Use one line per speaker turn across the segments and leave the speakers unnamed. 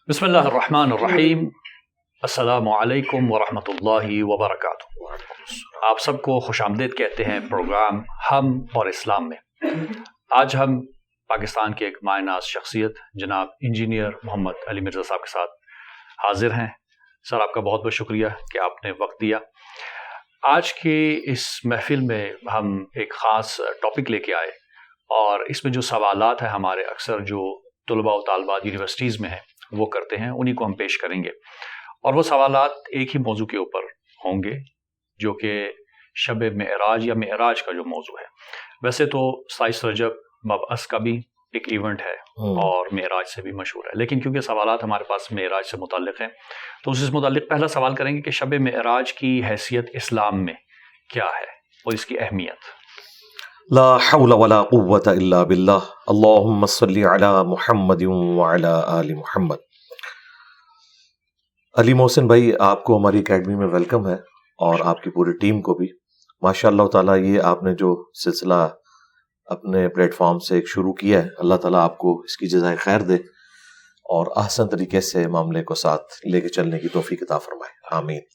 بسم اللہ الرحمن الرحیم۔ السلام علیکم ورحمۃ اللہ وبرکاتہ۔ آپ سب کو خوش آمدید کہتے ہیں پروگرام ہم اور اسلام میں۔ آج ہم پاکستان کے ایک مایہ ناز شخصیت جناب انجینئر محمد علی مرزا صاحب کے ساتھ حاضر ہیں۔ سر، آپ کا بہت بہت شکریہ کہ آپ نے وقت دیا۔ آج کی اس محفل میں ہم ایک خاص ٹاپک لے کے آئے اور اس میں جو سوالات ہیں ہمارے اکثر جو طلباء و طالبات یونیورسٹیز میں ہیں وہ کرتے ہیں، انہی کو ہم پیش کریں گے، اور وہ سوالات ایک ہی موضوع کے اوپر ہوں گے جو کہ شب معراج یا معراج کا جو موضوع ہے۔ ویسے تو 27 رجب مبعث کا بھی ایک ایونٹ ہے اور معراج سے بھی مشہور ہے، لیکن کیونکہ سوالات ہمارے پاس معراج سے متعلق ہیں تو اس سے متعلق پہلا سوال کریں گے کہ شب معراج کی حیثیت اسلام میں کیا ہے اور اس کی اہمیت۔
لا حول ولا قوة الا باللہ، اللہم صلی علی محمد وعلی آل محمد۔ علی محسن بھائی، آپ کو ہماری اکیڈمی میں ویلکم ہے اور آپ کی پوری ٹیم کو بھی۔ ماشاء اللہ تعالیٰ یہ آپ نے جو سلسلہ اپنے پلیٹ فارم سے ایک شروع کیا ہے، اللہ تعالیٰ آپ کو اس کی جزائے خیر دے اور احسن طریقے سے معاملے کو ساتھ لے کے چلنے کی توفیق عطا فرمائے، آمین۔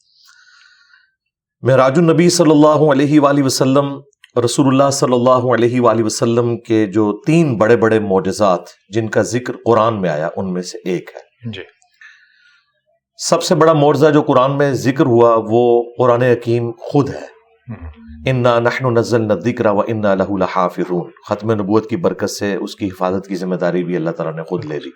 معراج النبی صلی اللہ علیہ وآلہ وسلم، رسول اللہ صلی اللہ علیہ وآلہ وسلم کے جو 3 بڑے بڑے معجزات جن کا ذکر قرآن میں آیا ان میں سے ایک ہے۔
جی،
سب سے بڑا معجزہ جو قرآن میں ذکر ہوا وہ قرآن حکیم خود ہے۔ انا نحن نزلنا الذکر وانا لہ لحافظون، ختم نبوت کی برکت سے اس کی حفاظت کی ذمہ داری بھی اللہ تعالیٰ نے خود لے لی۔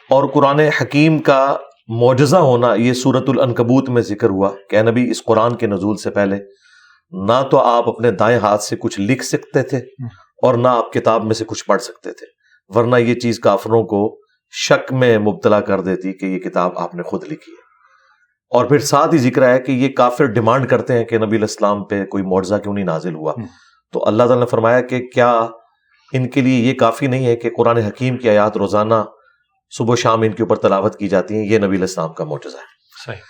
اور قرآن حکیم کا معجزہ ہونا یہ سورۃ العنکبوت میں ذکر ہوا کہ اے نبی، اس قرآن کے نزول سے پہلے نہ تو آپ اپنے دائیں ہاتھ سے کچھ لکھ سکتے تھے اور نہ آپ کتاب میں سے کچھ پڑھ سکتے تھے، ورنہ یہ چیز کافروں کو شک میں مبتلا کر دیتی کہ یہ کتاب آپ نے خود لکھی ہے۔ اور پھر ساتھ ہی ذکر ہے کہ یہ کافر ڈیمانڈ کرتے ہیں کہ نبی علیہ السلام پہ کوئی معجزہ کیوں نہیں نازل ہوا، تو اللہ تعالیٰ نے فرمایا کہ کیا ان کے لیے یہ کافی نہیں ہے کہ قرآن حکیم کی آیات روزانہ صبح و شام ان کے اوپر تلاوت کی جاتی ہیں؟ یہ نبی علیہ السلام کا معجزہ ہے۔
صحیح۔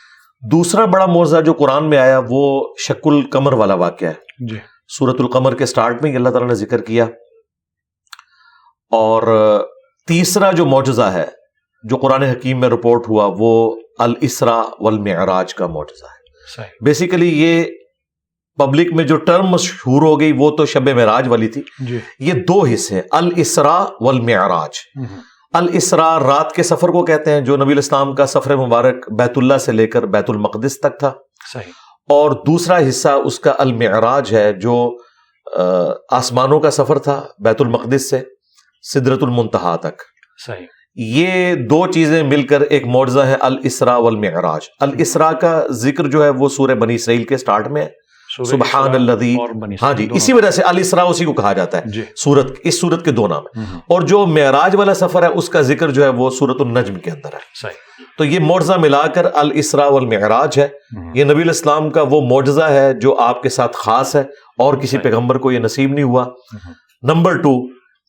دوسرا بڑا معجزہ جو قرآن میں آیا وہ شق القمر والا واقعہ ہے۔
جی،
سورۃ القمر کے سٹارٹ میں ہی اللہ تعالیٰ نے ذکر کیا۔ اور تیسرا جو معجزہ ہے جو قرآن حکیم میں رپورٹ ہوا وہ الاسراء والمعراج کا معجزہ ہے۔
صحیح۔
بیسیکلی یہ پبلک میں جو ٹرم مشہور ہو گئی وہ تو شب معراج والی تھی۔
جی،
یہ 2 حصے ہیں، الاسراء والمعراج۔ الاسراء رات کے سفر کو کہتے ہیں جو نبی علیہ السلام کا سفر مبارک بیت اللہ سے لے کر بیت المقدس تک تھا،
صحیح۔
اور دوسرا حصہ اس کا المعراج ہے جو آسمانوں کا سفر تھا بیت المقدس سے سدرۃ المنتہا تک۔
صحیح۔
یہ 2 چیزیں مل کر ایک معجزہ ہے الاسراء والمعراج۔ الاسراء کا ذکر جو ہے وہ سورہ بنی اسرائیل کے سٹارٹ میں ہے، سبحان الذی، ہاں جی، اسی وجہ سے الاسراء اسی کو کہا جاتا ہے۔
جی،
اس سورت کے 2 نام ہیں۔ اور جو معراج والا سفر ہے اس کا ذکر جو ہے وہ سورۃ النجم کے اندر ہے۔
صحیح۔
تو یہ معجزہ ملا کر الاسراء والمعراج ہے۔ یہ نبی علیہ السلام کا وہ معجزہ ہے جو آپ کے ساتھ خاص ہے اور کسی پیغمبر کو یہ نصیب نہیں ہوا۔ نمبر 2،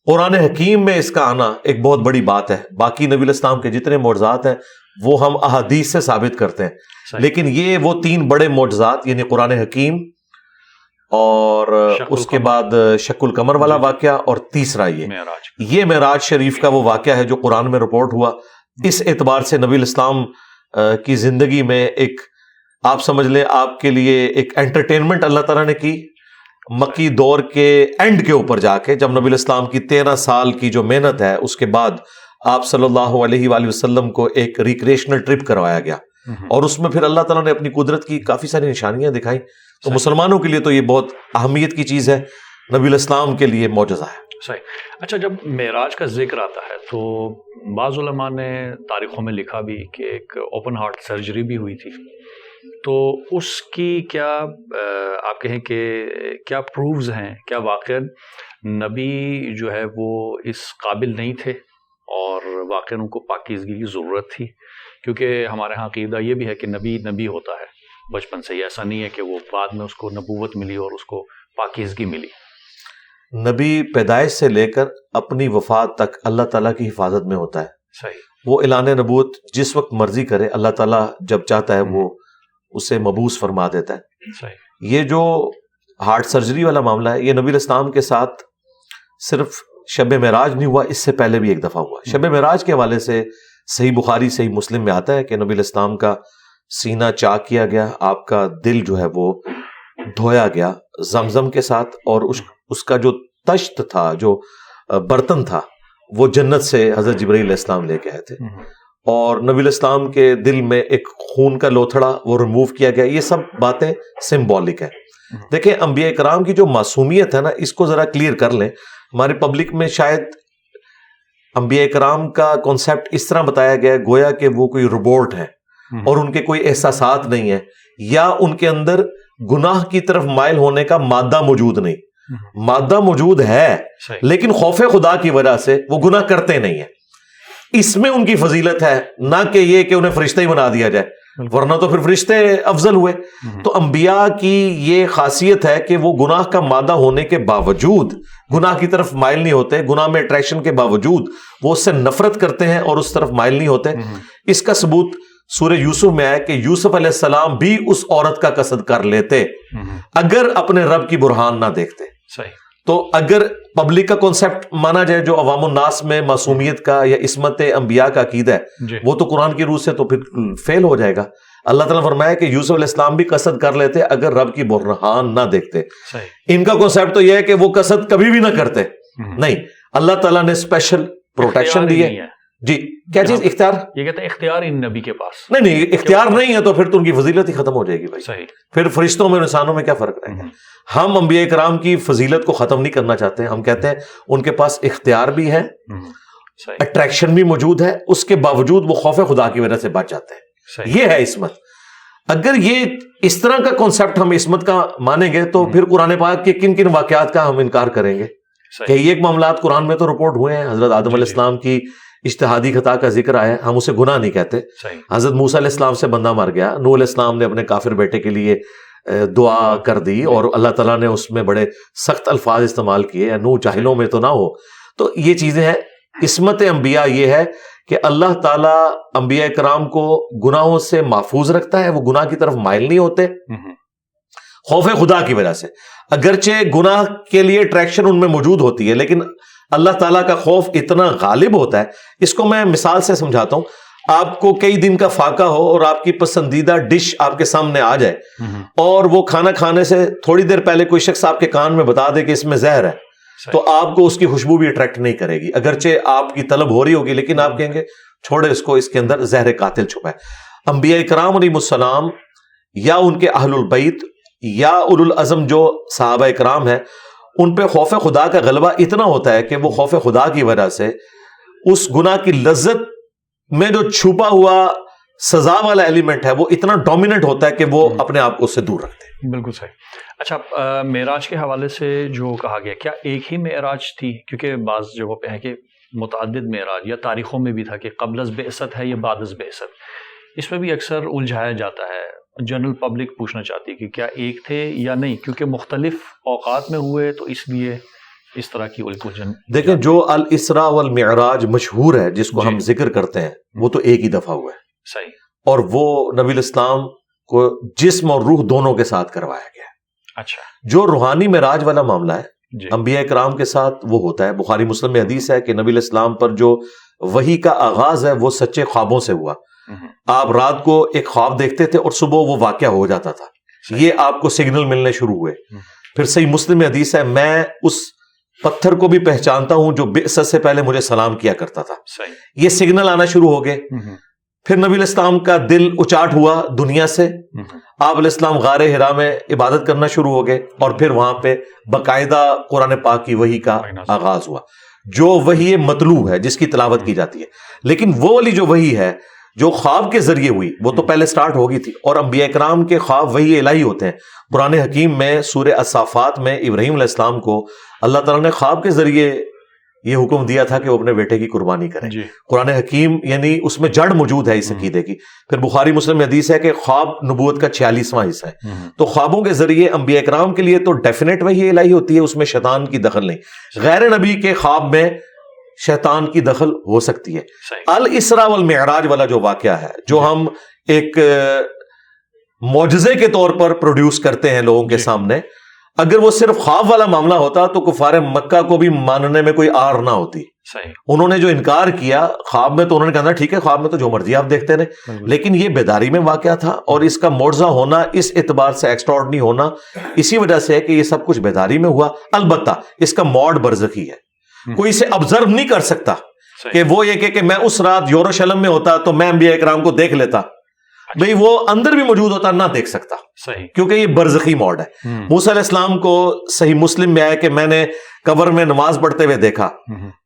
قرآن حکیم میں اس کا آنا ایک بہت بڑی بات ہے۔ باقی نبی علیہ السلام کے جتنے معجزات ہیں وہ ہم احادیث سے ثابت کرتے ہیں، لیکن یہ وہ 3 بڑے معجزات یعنی قرآن حکیم اور اس کے بعد شق القمر والا واقعہ اور تیسرا یہ معراج شریف کا وہ واقعہ ہے جو قرآن میں رپورٹ ہوا۔ اس اعتبار سے نبی علیہ السلام کی زندگی میں ایک، آپ سمجھ لیں، آپ کے لیے ایک انٹرٹینمنٹ اللہ تعالیٰ نے کی مکی دور کے اینڈ کے اوپر جا کے، جب نبی علیہ السلام کی 13 سال کی جو محنت ہے اس کے بعد آپ صلی اللہ علیہ وآلہ وسلم کو ایک ریکریشنل ٹرپ کروایا گیا اور اس میں پھر اللہ تعالیٰ نے اپنی قدرت کی کافی ساری نشانیاں دکھائیں۔ تو مسلمانوں کے لیے تو یہ بہت اہمیت کی چیز ہے، نبی علیہ السلام کے لیے معجزہ ہے۔
صحیح۔ اچھا، جب معراج کا ذکر آتا ہے تو بعض علماء نے تاریخوں میں لکھا بھی کہ ایک اوپن ہارٹ سرجری بھی ہوئی تھی، تو اس کی کیا آپ کہیں کہ کیا پروفز ہیں، کیا واقعاً نبی جو ہے وہ اس قابل نہیں تھے اور واقعاً ان کو پاکیزگی کی ضرورت تھی؟ کیونکہ ہمارے ہاں عقیدہ یہ بھی ہے کہ نبی ہوتا ہے بچپن سے ہی، ایسا نہیں ہے کہ وہ بعد میں اس کو نبوت ملی اور اس کو پاکیزگی ملی۔
نبی پیدائش سے لے کر اپنی وفات تک اللہ تعالیٰ کی حفاظت میں ہوتا ہے۔
صحیح۔
وہ اعلان نبوت جس وقت مرضی کرے، اللہ تعالیٰ جب چاہتا ہے وہ اسے مبعوث فرما دیتا ہے۔
صحیح۔
یہ جو ہارٹ سرجری والا معاملہ ہے یہ نبی علیہ السلام کے ساتھ صرف شب معراج نہیں ہوا، اس سے پہلے بھی ایک دفعہ ہوا۔ شب معراج کے حوالے سے صحیح بخاری صحیح مسلم میں آتا ہے کہ نبی علیہ السلام کا سینہ چاک کیا گیا، آپ کا دل جو ہے وہ دھویا گیا زمزم کے ساتھ، اور اس کا جو تشت تھا، جو برتن تھا، وہ جنت سے حضرت جبرائیل علیہ السلام لے کے آئے تھے، اور نبی علیہ السلام کے دل میں ایک خون کا لوتھڑا وہ ریموو کیا گیا. یہ سب باتیں سمبولک ہیں. دیکھیں انبیاء کرام کی جو معصومیت ہے نا، اس کو ذرا کلیئر کر لیں. ہمارے پبلک میں شاید انبیاء کرام کا کانسیپٹ اس طرح بتایا گیا ہے گویا کہ وہ کوئی روبوٹ ہے اور ان کے کوئی احساسات نہیں ہیں، یا ان کے اندر گناہ کی طرف مائل ہونے کا مادہ موجود نہیں. مادہ موجود ہے لیکن خوف خدا کی وجہ سے وہ گناہ کرتے نہیں ہیں. اس میں ان کی فضیلت ہے، نہ کہ یہ کہ انہیں فرشتہ ہی بنا دیا جائے، ورنہ تو پھر فرشتے افضل ہوئے. تو انبیاء کی یہ خاصیت ہے کہ وہ گناہ کا مادہ ہونے کے باوجود گناہ کی طرف مائل نہیں ہوتے، گناہ میں اٹریکشن کے باوجود وہ اس سے نفرت کرتے ہیں اور اس طرف مائل نہیں ہوتے. اس کا ثبوت سورہ یوسف میں ہے کہ یوسف علیہ السلام بھی اس عورت کا قصد کر لیتے اگر اپنے رب کی برہان نہ دیکھتے. تو اگر پبلک کا کانسیپٹ مانا جائے جو عوام الناس میں معصومیت کا یا عصمت انبیاء کا عقیدہ ہے، وہ تو قرآن کی روح سے تو پھر فیل ہو جائے گا. اللہ تعالیٰ نے فرمایا کہ یوسف علیہ السلام بھی قصد کر لیتے اگر رب کی برہان نہ دیکھتے. ان کا کانسیپٹ تو یہ ہے کہ وہ قصد کبھی بھی نہ کرتے. نہیں، اللہ تعالیٰ نے اسپیشل پروٹیکشن دی ہے. جی کیا چیز؟ اختیار. یہ کہتے ہیں اختیار ان نبی کے پاس نہیں، اختیار نہیں ہے تو پھر تو ان کی فضیلت ہی ختم ہو جائے گی بھائی. صحیح. پھر فرشتوں میں اور انسانوں میں کیا فرق رہے گا؟ ہم انبیاء کرام کی فضیلت کو ختم نہیں کرنا چاہتے. ہم کہتے ہیں ان کے پاس اختیار بھی ہے، اٹریکشن بھی موجود ہے، اس کے باوجود وہ خوف خدا کی وجہ سے بچ جاتے ہیں. یہ ہے عصمت. اگر یہ اس طرح کا کانسیپٹ ہم عصمت کا مانیں گے تو پھر قرآن پاک کے کن کن واقعات کا ہم انکار کریں گے؟ کئی ایک معاملات قرآن میں تو رپورٹ ہوئے ہیں. حضرت آدم علیہ السلام کی اجتہادی خطا کا ذکر آیا، ہم اسے گناہ نہیں کہتے. حضرت موسیٰ علیہ السلام سے بندہ مر گیا، نوح علیہ السلام نے اپنے کافر بیٹے کے لیے دعا کر دی اور اللہ تعالیٰ نے اس میں بڑے سخت الفاظ استعمال کیے، نوح جاہلوں میں تو نہ ہو. تو یہ چیزیں ہیں. عصمت انبیاء یہ ہے کہ اللہ تعالیٰ انبیاء کرام کو گناہوں سے محفوظ رکھتا ہے، وہ گناہ کی طرف مائل نہیں ہوتے خوف خدا کی وجہ سے. اگرچہ گناہ کے لیے اٹریکشن ان میں موجود ہوتی ہے لیکن اللہ تعالیٰ کا خوف اتنا غالب ہوتا ہے. اس کو میں مثال سے سمجھاتا ہوں. آپ کو کئی دن کا فاقہ ہو اور آپ کی پسندیدہ ڈش آپ کے سامنے آ جائے اور وہ کھانا کھانے سے تھوڑی دیر پہلے کوئی شخص آپ کے کان میں بتا دے کہ اس میں زہر ہے، تو آپ کو اس کی خوشبو بھی اٹریکٹ نہیں کرے گی. اگرچہ آپ کی طلب ہو رہی ہوگی لیکن آپ کہیں گے چھوڑے اس کو، اس کے اندر زہر قاتل چھپا ہے. انبیاء کرام علیہ السلام یا ان کے اہل البیت یا اولو العزم جو صحابہ کرام ہیں، ان پہ خوف خدا کا غلبہ اتنا ہوتا ہے کہ وہ خوف خدا کی وجہ سے اس گناہ کی لذت میں جو چھپا ہوا سزا والا ایلیمنٹ ہے وہ اتنا ڈومیننٹ ہوتا ہے کہ وہ اپنے آپ کو اس سے دور رکھتے ہیں.
بالکل صحیح. اچھا، معراج کے حوالے سے جو کہا گیا، کیا ایک ہی معراج تھی؟ کیونکہ بعض جگہوں پہ ہے کہ متعدد معراج، یا تاریخوں میں بھی تھا کہ قبل از بعثت ہے یا بعد از بعثت. اس میں بھی اکثر الجھایا جاتا ہے. جنرل پبلک پوچھنا چاہتی ہے کہ کیا ایک تھے یا نہیں، کیونکہ مختلف اوقات میں ہوئے تو اس لیے اس طرح کی الجھن.
دیکھیں جو الاسراء والمعراج مشہور ہے جس کو ہم ذکر کرتے ہیں، وہ تو ایک ہی دفعہ ہوا ہے.
صحیح.
اور وہ نبی الاسلام کو جسم اور روح دونوں کے ساتھ کروایا گیا.
اچھا.
جو روحانی معراج والا معاملہ ہے انبیاء کرام کے ساتھ وہ ہوتا ہے. بخاری مسلم میں حدیث ہے کہ نبی علیہ السلام پر جو وحی کا آغاز ہے وہ سچے خوابوں سے ہوا. آپ رات کو ایک خواب دیکھتے تھے اور صبح وہ واقعہ ہو جاتا تھا. یہ آپ کو سگنل ملنے شروع ہوئے. پھر صحیح مسلم میں حدیث ہے میں اس پتھر کو بھی پہچانتا ہوں جو بعثت سے پہلے مجھے سلام کیا کرتا تھا. یہ سگنل آنا شروع ہو گئے. پھر نبی علیہ السلام کا دل اچاٹ ہوا دنیا سے. آپ علیہ السلام غار حرا میں عبادت کرنا شروع ہو گئے اور پھر وہاں پہ باقاعدہ قرآن پاک کی وحی کا آغاز ہوا جو وحی مطلوع ہے جس کی تلاوت کی جاتی ہے. لیکن وہ والی جو وحی ہے جو خواب کے ذریعے ہوئی وہ تو پہلے سٹارٹ ہو گئی تھی. اور انبیاء کرام کے خواب وحی الہی ہوتے ہیں. قرآن حکیم میں سورہ الصافات میں ابراہیم علیہ السلام کو اللہ تعالیٰ نے خواب کے ذریعے یہ حکم دیا تھا کہ وہ اپنے بیٹے کی قربانی کریں. قرآن حکیم یعنی اس میں جڑ موجود ہے اس عقیدے کی. پھر بخاری مسلم میں حدیث ہے کہ خواب نبوت کا 46واں حصہ ہے. تو خوابوں کے ذریعے انبیاء کرام کے لیے تو ڈیفینیٹ وحی الہی ہوتی ہے، اس میں شیطان کی دخل نہیں. غیر نبی کے خواب میں شیطان کی دخل ہو سکتی ہے. الاسراء والمعراج والا جو واقعہ ہے جو ہم ایک معجزے کے طور پر پروڈیوس کرتے ہیں لوگوں کے سامنے، اگر وہ صرف خواب والا معاملہ ہوتا تو کفار مکہ کو بھی ماننے میں کوئی آر نہ ہوتی.
صحیح.
انہوں نے جو انکار کیا خواب میں تو انہوں نے کہا ٹھیک ہے خواب میں تو جو مرضی آپ دیکھتے رہے, لیکن یہ بیداری میں واقعہ تھا, اور اس کا معجزہ ہونا اس اعتبار سے ایکسٹراڈنری ہونا اسی وجہ سے ہے کہ یہ سب کچھ بیداری میں ہوا. البتہ اس کا موڈ برزخی ہے, کوئی اسے آبزرو نہیں کر سکتا کہ وہ یہ کہ میں اس رات یروشلم میں ہوتا تو میں انبیاء اکرام کو دیکھ لیتا. بھئی وہ اندر بھی موجود ہوتا نہ دیکھ سکتا.
صحیح.
کیونکہ یہ برزخی موڈ ہے. موسیٰ علیہ السلام کو صحیح مسلم میں آیا کہ میں نے قبر میں نماز پڑھتے ہوئے دیکھا,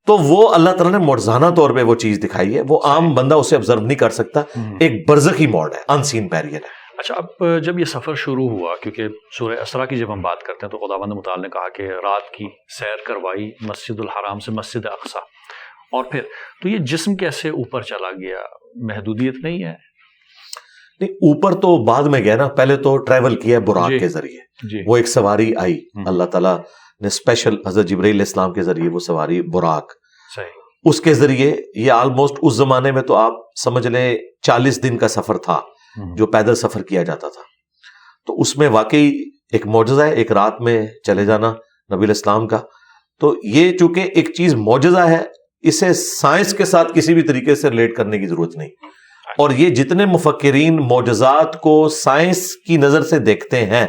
تو وہ اللہ تعالیٰ نے معجزانہ طور پہ وہ چیز دکھائی ہے, وہ عام بندہ اسے آبزرو نہیں کر سکتا. ایک برزخی موڈ ہے, ان سین پیریڈ ہے.
اچھا, اب جب یہ سفر شروع ہوا, کیونکہ سورہ اسراء کی جب ہم بات کرتے ہیں تو خداوند متعال نے کہا کہ رات کی سیر کروائی مسجد الحرام سے مسجد اقصی, اور پھر تو یہ جسم کیسے اوپر چلا گیا؟ محدودیت نہیں ہے؟
نہیں, اوپر تو بعد میں گیا نا, پہلے تو ٹریول کیا براق کے ذریعے. وہ ایک سواری آئی, اللہ تعالیٰ نے اسپیشل حضرت جبرائیل علیہ السلام کے ذریعے وہ سواری براق, اس کے ذریعے یہ آلموسٹ اس زمانے میں تو آپ سمجھ لیں 40 دن کا سفر تھا جو پیدل سفر کیا جاتا تھا. تو اس میں واقعی ایک معجزہ ہے ایک رات میں چلے جانا نبی علیہ السلام کا. تو یہ چونکہ ایک چیز معجزہ ہے, اسے سائنس کے ساتھ کسی بھی طریقے سے ریلیٹ کرنے کی ضرورت نہیں. اور یہ جتنے مفکرین معجزات کو سائنس کی نظر سے دیکھتے ہیں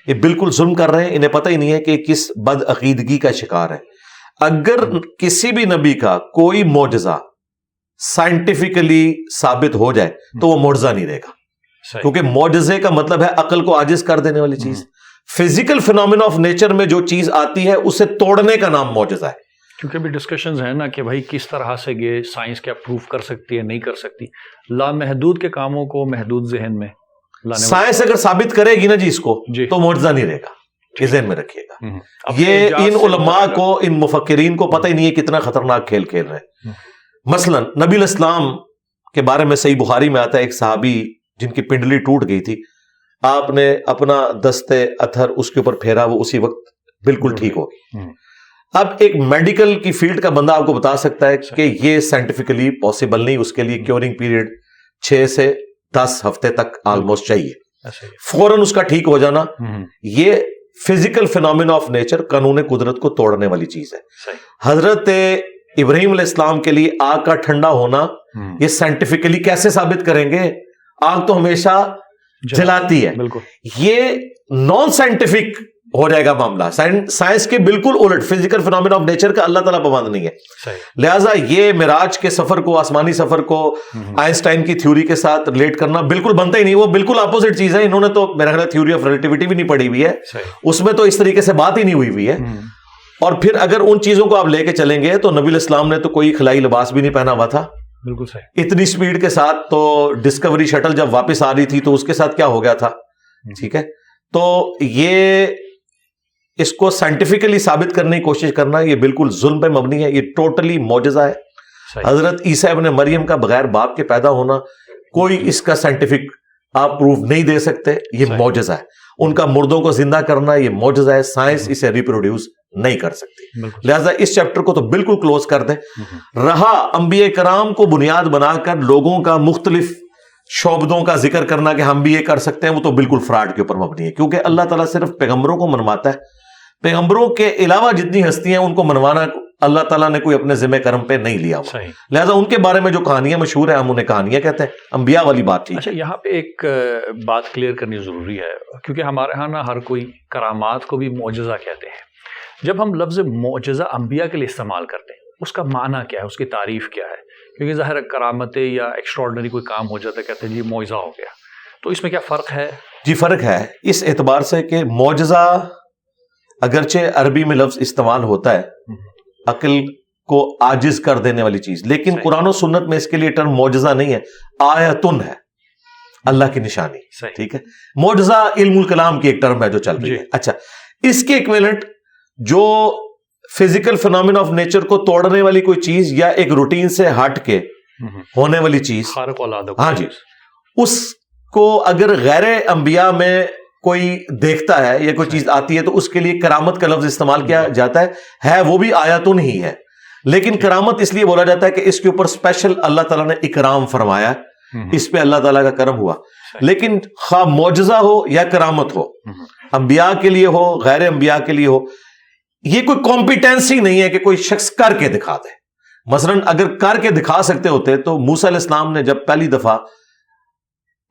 یہ بالکل ظلم کر رہے ہیں, انہیں پتہ ہی نہیں ہے کہ کس بد عقیدگی کا شکار ہے. اگر کسی بھی نبی کا کوئی معجزہ سائنٹیفکلی ثابت ہو جائے تو وہ معجزہ نہیں رہے گا, کیونکہ معجزے کا مطلب ہے عقل کو عاجز کر دینے والی چیز. فزیکل فینومینا آف نیچر میں جو چیز آتی ہے اسے توڑنے کا نام معجزہ ہے.
کیونکہ بھی ڈسکشنز ہیں نا کہ بھائی کس طرح سے یہ سائنس کیا پروف کر سکتی ہے نہیں کر سکتی. لامحدود کے کاموں کو محدود ذہن میں لانے,
سائنس اگر ثابت کرے گی نا جی اس کو تو معجزہ نہیں رہے گا, یہ ذہن میں رکھیے گا. یہ ان علماء کو ان مفکرین کو پتہ ہی نہیں ہے کتنا خطرناک کھیل کھیل رہے ہیں. مثلا نبی علیہ السلام کے بارے میں صحیح بخاری میں آتا ہے ایک صحابی جن کی پنڈلی ٹوٹ گئی تھی, آپ نے اپنا دستے اتھر اس کے اوپر پھیرا, وہ اسی وقت بالکل ٹھیک ہو گئی. اب ایک میڈیکل کی فیلڈ کا بندہ آپ کو بتا سکتا ہے کہ یہ سائنٹیفکلی پاسبل نہیں, اس کے لیے کیورنگ پیریڈ 6 سے 10 ہفتے تک آلموسٹ چاہیے, فوراً اس کا ٹھیک ہو جانا. یہ فزیکل فینومینا آف نیچر قانون قدرت کو توڑنے والی چیز ہے. حضرت ابراہیم علیہ السلام کے لیے آگ کا ٹھنڈا ہونا یہ سائنٹیفکلی کیسے ثابت کریں گے؟ آگ تو ہمیشہ جلاتی ہے. یہ نان سائنٹیفک ہو جائے گا معاملہ, سائنس کے بالکل الٹ فزیکل فینومینا آف نیچر کا اللہ تعالیٰ پابند نہیں ہے. لہٰذا یہ معراج کے سفر کو, آسمانی سفر کو آئنسٹائن کی تھیوری کے ساتھ ریلیٹ کرنا بالکل بنتا ہی نہیں, وہ بالکل اپوزٹ چیز ہے. انہوں نے تو میرا خیال تھیوری آف ریلیٹیوٹی بھی نہیں پڑھی ہوئی ہے, اس میں تو اس طریقے سے بات ہی نہیں ہوئی ہے. اور پھر اگر ان چیزوں کو آپ لے کے چلیں گے تو نبی علیہ السلام نے تو کوئی خلائی لباس بھی نہیں پہنا ہوا تھا.
بالکل صحیح.
اتنی سپیڈ کے ساتھ تو ڈسکوری شٹل جب واپس آ رہی تھی تو اس کے ساتھ کیا ہو گیا تھا. ٹھیک ہے, تو یہ اس کو سائنٹیفکلی ثابت کرنے کی کوشش کرنا یہ بالکل ظلم پہ مبنی ہے, یہ ٹوٹلی معجزہ ہے. حضرت عیسیٰ ابن مریم کا بغیر باپ کے پیدا ہونا کوئی اس کا سائنٹیفک آپ پروف نہیں دے سکتے, یہ معجزہ ہے. ان کا مردوں کو زندہ کرنا یہ معجزہ ہے, سائنس اسے ریپروڈیوس نہیں کر سکتی. لہٰذا اس چیپٹر کو تو بالکل کلوز کر دیں. رہا انبیاء کرام کو بنیاد بنا کر لوگوں کا مختلف شعبدوں کا ذکر کرنا کہ ہم بھی یہ کر سکتے ہیں, وہ تو بالکل فراڈ کے اوپر مبنی ہے, کیونکہ اللہ تعالیٰ صرف پیغمبروں کو منواتا ہے. پیغمبروں کے علاوہ جتنی ہستیاں ان کو منوانا اللہ تعالیٰ نے کوئی اپنے ذمہ کرم پہ نہیں لیا ہوا. لہٰذا ان کے بارے میں جو کہانیاں مشہور ہیں ہم انہیں کہانیاں کہتے ہیں, انبیاء والی بات تھی.
اچھا, یہاں پہ ایک بات کلیئر کرنی ضروری ہے, کیونکہ ہمارے ہاں نا ہر کوئی کرامات کو بھی معجزہ کہتے ہیں. جب ہم لفظ معجزہ انبیاء کے لیے استعمال کرتے ہیں اس کا معنی کیا ہے, اس کی تعریف کیا ہے؟ کیونکہ ظاہر کرامت یا ایکسٹراڈنری کوئی کام ہو جاتا ہے کہتے ہیں جی معجزہ ہو گیا, تو اس میں کیا فرق ہے؟
جی فرق ہے اس اعتبار سے کہ معجزہ اگرچہ عربی میں لفظ استعمال ہوتا ہے عقل کو عاجز کر دینے والی چیز, لیکن قرآن و سنت میں اس کے لیے ٹرم معجزہ نہیں ہے, آیتن ہے, اللہ کی نشانی. ٹھیک ہے, معجزہ علم الکلام کی ایک ٹرم ہے جو چل رہی ہے. اچھا, اس کے ایکویلنٹ جو فزیکل فینومینا آف نیچر کو توڑنے والی کوئی چیز یا ایک روٹین سے ہٹ کے ہونے والی چیز, ہاں جی, اس کو اگر غیر انبیاء میں کوئی دیکھتا ہے یا کوئی چیز آتی ہے تو اس کے لیے کرامت کا لفظ استعمال کیا جاتا ہے وہ بھی آیاتن ہی ہے, لیکن کرامت اس لیے بولا جاتا ہے کہ اس کے اوپر اسپیشل اللہ تعالیٰ نے اکرام فرمایا, اس پہ اللہ تعالیٰ کا کرم ہوا. لیکن خواہ معجزہ ہو یا کرامت ہو, انبیاء کے لیے ہو غیر انبیاء کے لیے ہو، یہ کوئی کمپیٹنسی نہیں ہے کہ کوئی شخص کر کے دکھا دے. مثلا اگر کر کے دکھا سکتے ہوتے تو موسیٰ علیہ السلام نے جب پہلی دفعہ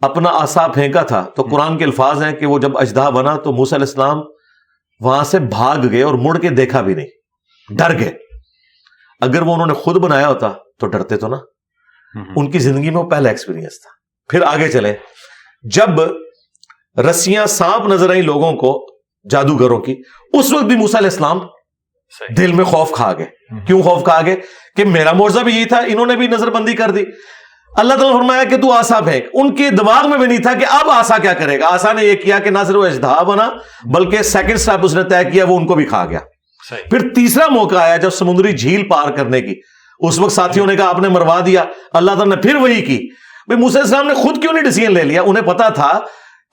اپنا عصا پھینکا تھا تو قرآن کے الفاظ ہیں کہ وہ جب اژدہا بنا تو موسیٰ علیہ السلام وہاں سے بھاگ گئے اور مڑ کے دیکھا بھی نہیں، ڈر گئے. اگر وہ انہوں نے خود بنایا ہوتا تو ڈرتے تو نا. ان کی زندگی میں وہ پہلا ایکسپیرینس تھا. پھر آگے چلیں، جب رسیاں سانپ نظر آئی لوگوں کو جادوگروں کی، اس وقت بھی موسیٰ علیہ السلام دل میں خوف کھا گئے. کیوں خوف کھا گئے؟ کہ میرا معجزہ بھی یہی تھا، انہوں نے بھی نظر بندی کر دی. اللہ تعالیٰ نے فرمایا کہ تو عصا پھینک. ان کے دماغ میں بھی نہیں تھا کہ اب عصا کیا کرے گا. عصا نے یہ کیا کہ نہ صرف وہ اژدہا بنا بلکہ سیکنڈ سٹیپ اس نے طے کیا، وہ ان کو بھی کھا گیا. پھر تیسرا موقع آیا جب سمندری جھیل پار کرنے کی، اس وقت ساتھیوں نے کہا آپ نے مروا دیا. اللہ تعالیٰ نے پھر وہی کی. بھئی موسیٰ علیہ السلام نے خود کیوں نہیں ڈیسیژن لے لیا؟ انہیں پتا تھا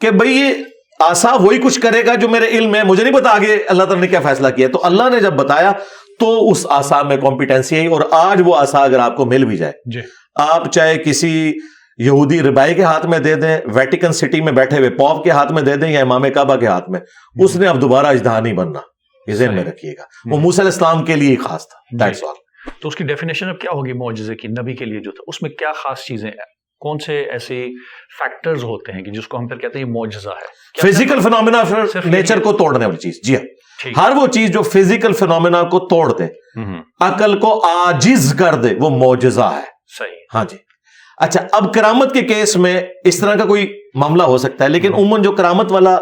کہ بھئی یہ عصا وہی کچھ کرے گا جو میرے علم ہے، مجھے نہیں پتا آگے اللہ تعالیٰ نے کیا فیصلہ کیا. تو اللہ نے جب بتایا تو اس عصا میں کمپیٹنسی آئی. اور آج وہ عصا اگر آپ کو مل بھی جائے، آپ چاہے کسی یہودی ربائی کے ہاتھ میں دے دیں، ویٹیکن سٹی میں بیٹھے ہوئے پوپ کے ہاتھ میں دے دیں یا امام کعبہ کے ہاتھ میں، اس نے اب دوبارہ اژدہا نہیں بننا. یہ ذہن میں رکھیے گا. وہ موسیٰ علیہ السلام کے لیے خاص تھا. That's all.
تو اس کی ڈیفینیشن اب کیا ہوگی معجزے کی؟ نبی کے لیے جو تھا اس میں کیا خاص چیزیں ہیں؟ کون سے ایسے فیکٹرز ہوتے ہیں کہ جس کو ہم پھر کہتے ہیں یہ معجزہ ہے؟
فزیکل فینومینا نیچر کو توڑنے والی چیز. جی ہاں، ہر وہ چیز جو فزیکل فینومینا کو توڑ دے، عقل کو عاجز کر دے، وہ معجزہ ہے.
صحیح.
ہاں جی. اچھا، اب کرامت کے کیس میں اس طرح کا کوئی معاملہ ہو سکتا ہے، لیکن عموماً جو کرامت والا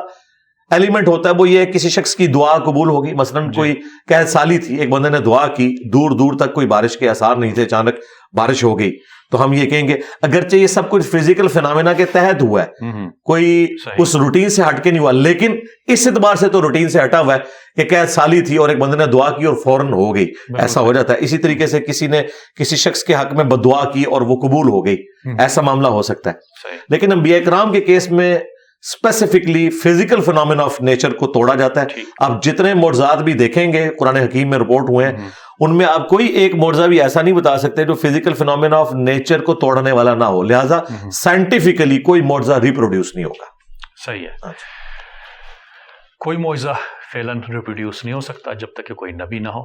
ایلیمنٹ ہوتا ہے وہ یہ ہے کسی شخص کی دعا قبول ہوگی. مثلا کوئی قحط سالی تھی، ایک بندے نے دعا کی، دور دور تک کوئی بارش کے آثار نہیں تھے، اچانک بارش ہو گئی، تو ہم یہ کہیں گے اگرچہ یہ سب کچھ فزیکل فینومینا کے تحت ہوا ہے، کوئی اس روٹین سے ہٹ کے نہیں ہوا، لیکن اس اعتبار سے تو روٹین سے ہٹا ہوا ہے کہ قحط سالی تھی اور ایک بندے نے دعا کی اور فوراً ہو گئی. ایسا ہو جاتا ہے. اسی طریقے سے کسی نے کسی شخص کے حق میں بددعا کی اور وہ قبول ہو گئی، ایسا معاملہ ہو سکتا ہے. لیکن انبیاء کرام کے کیس میں specifically physical phenomena of nature کو توڑا جاتا ہے. آپ جتنے معجزات بھی دیکھیں گے قرآن حکیم میں رپورٹ ہوئے ہیں، ان میں آپ کوئی ایک معجزہ بھی ایسا نہیں بتا سکتے جو فزیکل فینومینا آف نیچر کو توڑنے والا نہ ہو. لہٰذا سائنٹیفکلی کوئی معجزہ ریپروڈیوس نہیں ہوگا.
صحیح ہے. کوئی معجزہ فعلاً ریپروڈیوس نہیں ہو سکتا جب تک کہ کوئی نبی نہ ہو.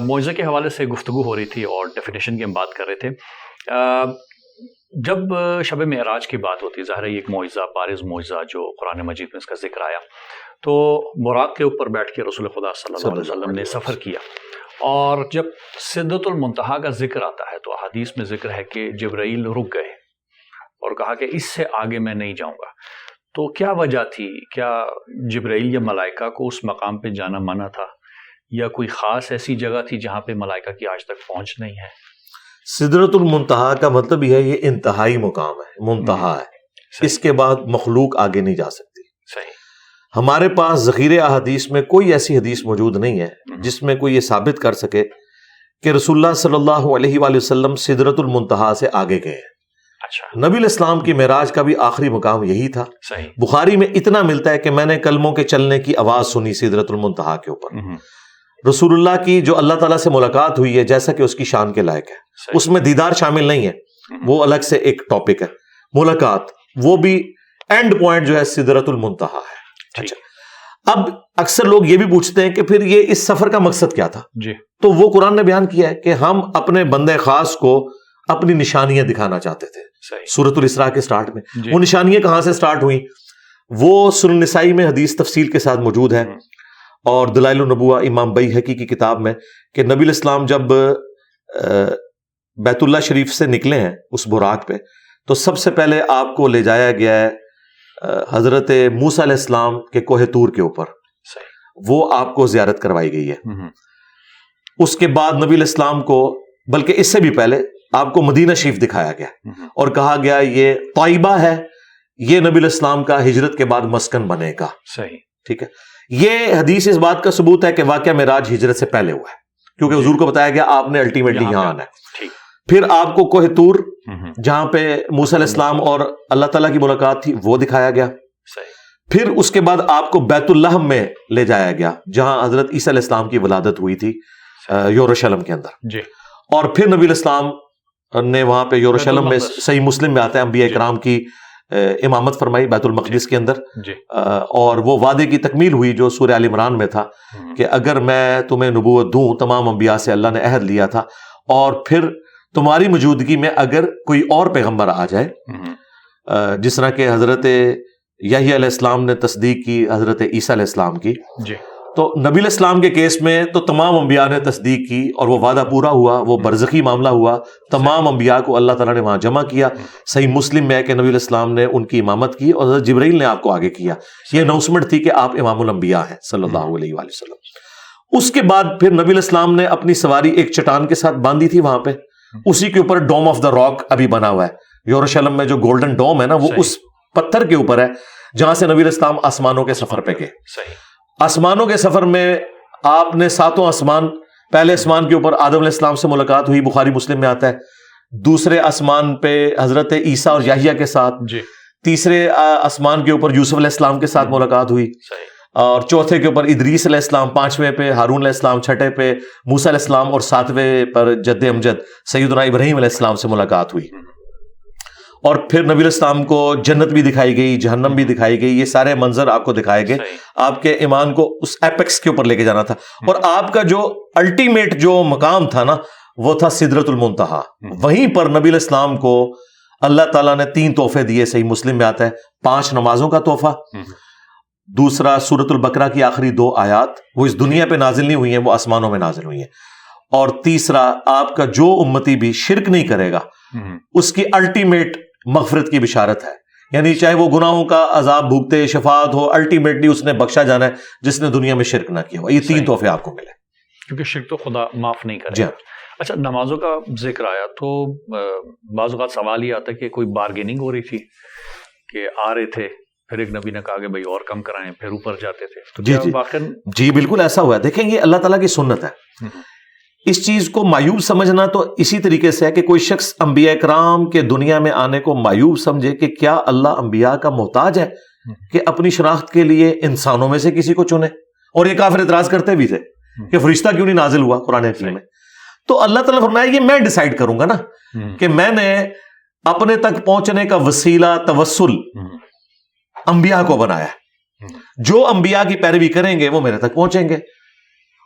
معجزے کے حوالے سے گفتگو ہو رہی تھی اور ڈیفینیشن کی ہم بات کر رہے تھے. جب شب معراج کی بات ہوتی ہے، ظاہر ہے ایک معجزہ، بارز معجزہ جو قرآن مجید میں اس کا ذکر آیا، تو براق کے اوپر بیٹھ کے رسول خدا صلی اللہ علیہ وسلم نے سفر کیا، اور جب سدرۃ المنتہا کا ذکر آتا ہے تو حدیث میں ذکر ہے کہ جبرائیل رک گئے اور کہا کہ اس سے آگے میں نہیں جاؤں گا. تو کیا وجہ تھی؟ کیا جبرائیل یا ملائکہ کو اس مقام پہ جانا منع تھا، یا کوئی خاص ایسی جگہ تھی جہاں پہ ملائکہ کی آج تک پہنچ نہیں ہے؟
سدرۃ المنتہا کا مطلب یہ ہے یہ انتہائی مقام ہے، منتہا ہے، اس کے بعد مخلوق آگے نہیں جا سکتی.
صحیح.
ہمارے پاس ذخیرہ احادیث میں کوئی ایسی حدیث موجود نہیں ہے جس میں کوئی یہ ثابت کر سکے کہ رسول اللہ صلی اللہ علیہ وآلہ وسلم سدرۃ المنتہا سے آگے گئے ہیں.
اچھا.
نبی الاسلام کی معراج کا بھی آخری مقام یہی تھا.
صحیح.
بخاری میں اتنا ملتا ہے کہ میں نے قلموں کے چلنے کی آواز سنی سدرۃ المنتہا کے اوپر. رسول اللہ کی جو اللہ تعالیٰ سے ملاقات ہوئی ہے جیسا کہ اس کی شان کے لائق ہے، اس میں دیدار شامل نہیں ہے، وہ الگ سے ایک ٹاپک ہے. ملاقات وہ بھی اینڈ پوائنٹ جو ہے سدرۃ المنتہا ہے. اچھا، اب اکثر لوگ یہ بھی پوچھتے ہیں کہ پھر یہ اس سفر کا مقصد کیا تھا؟
جی.
تو وہ قرآن نے بیان کیا ہے کہ ہم اپنے بندے خاص کو اپنی نشانیاں دکھانا چاہتے تھے. سورۃ الاسراء کے سٹارٹ میں وہ نشانیاں کہاں سے سٹارٹ ہوئیں؟ وہ سنن النسائی میں حدیث تفصیل کے ساتھ موجود ہے، اور دلائل النبوہ امام بیہقی کی کتاب میں کہ نبی الاسلام جب بیت اللہ شریف سے نکلے ہیں اس براق پہ، تو سب سے پہلے آپ کو لے جایا گیا ہے حضرت موسیٰ علیہ السلام کے کوہ طور کے اوپر. وہ آپ کو زیارت کروائی گئی ہے. اس کے بعد نبی علیہ السلام کو، بلکہ اس سے بھی پہلے آپ کو مدینہ شریف دکھایا گیا اور کہا گیا یہ طیبہ ہے، یہ نبی علیہ السلام کا ہجرت کے بعد مسکن بنے گا.
صحیح.
ٹھیک ہے. یہ حدیث اس بات کا ثبوت ہے کہ واقعہ معراج ہجرت سے پہلے ہوا ہے، کیونکہ حضور کو بتایا گیا آپ نے الٹیمیٹلی یہاں آنا ہے. پھر آپ کو کوہ طور جہاں پہ موسیٰ علیہ السلام اور اللہ تعالیٰ کی ملاقات تھی وہ دکھایا گیا. پھر اس کے بعد آپ کو بیت اللہ میں لے جایا گیا جہاں حضرت عیسیٰ علیہ السلام کی ولادت ہوئی تھی یروشلم کے اندر. اور پھر نبی علیہ السلام نے وہاں پہ یروشلم میں، صحیح مسلم میں آتا ہے، انبیاء کرام کی امامت فرمائی بیت المقدس کے اندر
جی
اور وہ وعدے کی تکمیل ہوئی جو سورہ آل عمران میں تھا کہ اگر میں تمہیں نبوت دوں، تمام انبیاء سے اللہ نے عہد لیا تھا، اور پھر تمہاری موجودگی میں اگر کوئی اور پیغمبر آ جائے، جس طرح کہ حضرت یحییٰ علیہ السلام نے تصدیق کی حضرت عیسیٰ علیہ السلام کی،
جی
تو نبی علیہ السلام کے کیس میں تو تمام انبیاء نے تصدیق کی اور وہ وعدہ پورا ہوا، وہ برزخی معاملہ ہوا، تمام انبیاء کو اللہ تعالیٰ نے وہاں جمع کیا۔ صحیح مسلم میں ہے کہ نبی علیہ السلام نے ان کی امامت کی اور حضرت جبرائیل نے آپ کو آگے کیا، یہ اناؤنسمنٹ تھی کہ آپ امام الانبیاء ہیں صلی اللہ علیہ وآلہ وسلم۔ اس کے بعد پھر نبی علیہ السلام نے اپنی سواری ایک چٹان کے ساتھ باندھی تھی وہاں پہ، اسی کے اوپر ڈوم آف دا راک ابھی بنا ہوا ہے یروشلم میں، جو گولڈن ڈوم ہے نا، وہ اس پتھر کے اوپر ہے جہاں سے نبی علیہ السلام آسمانوں کے سفر پہ گئے۔ آسمانوں کے سفر میں آپ نے ساتوں آسمان، پہلے آسمان کے اوپر آدم علیہ السلام سے ملاقات ہوئی، بخاری مسلم میں آتا ہے، دوسرے آسمان پہ حضرت عیسیٰ اور یحییٰ کے ساتھ، تیسرے آسمان کے اوپر یوسف علیہ السلام کے ساتھ ملاقات ہوئی، اور چوتھے کے اوپر ادریس علیہ السلام، پانچویں پہ ہارون علیہ السلام، چھٹے پہ موسیٰ علیہ السلام، اور ساتویں پر جد امجد سیدنا ابراہیم علیہ السلام سے ملاقات ہوئی۔ اور پھر نبی علیہ السلام کو جنت بھی دکھائی گئی، جہنم بھی دکھائی گئی، یہ سارے منظر آپ کو دکھائے گئے، آپ کے ایمان کو اس ایپیکس کے اوپر لے کے جانا تھا۔ اور آپ کا جو الٹیمیٹ جو مقام تھا نا، وہ تھا سدرۃ المنتہا، وہیں پر نبی علیہ السلام کو اللہ تعالیٰ نے 3 تحفے دیے، صحیح مسلم میں آتا ہے، 5 نمازوں کا تحفہ، دوسرا سورۃ البقرہ کی آخری 2 آیات، وہ اس دنیا پہ نازل نہیں ہوئی ہیں، وہ آسمانوں میں نازل ہوئی ہیں، اور تیسرا آپ کا جو امتی بھی شرک نہیں کرے گا اس کی الٹیمیٹ مغفرت کی بشارت ہے، یعنی چاہے وہ گناہوں کا عذاب بھوگتے، شفاعت ہو، الٹیمیٹلی اس نے بخشا جانا ہے جس نے دنیا میں شرک نہ کیا ہو۔ یہ 3 تحفے آپ کو ملے،
کیونکہ شرک تو خدا معاف نہیں کرے۔
جی
اچھا، نمازوں کا ذکر آیا تو بعض اوقات سوال یہ آتا ہے کہ کوئی بارگیننگ ہو رہی تھی کہ آ رہے تھے، پھر ایک نبی نے کہا کہ بھائی اور کم کرائیں، پھر اوپر جاتے تھے، تو کیا
جی بالکل ایسا ہوا ہے۔ دیکھیں یہ اللہ تعالیٰ کی سنت ہے، اس چیز کو معیوب سمجھنا تو اسی طریقے سے ہے کہ کوئی شخص انبیاء کرام کے دنیا میں آنے کو معیوب سمجھے کہ کیا اللہ انبیاء کا محتاج ہے کہ اپنی شناخت کے لیے انسانوں میں سے کسی کو چنے؟ اور یہ کافر اعتراض کرتے بھی تھے کہ فرشتہ کیوں نہیں نازل ہوا قرآن حکیم میں؟ تو اللہ تعالیٰ نے فرمایا یہ میں ڈیسائیڈ کروں گا نا، کہ میں نے اپنے تک پہنچنے کا وسیلہ توسل انبیاء کو بنایا ہے، جو انبیاء کی پیروی کریں گے وہ میرے تک پہنچیں گے،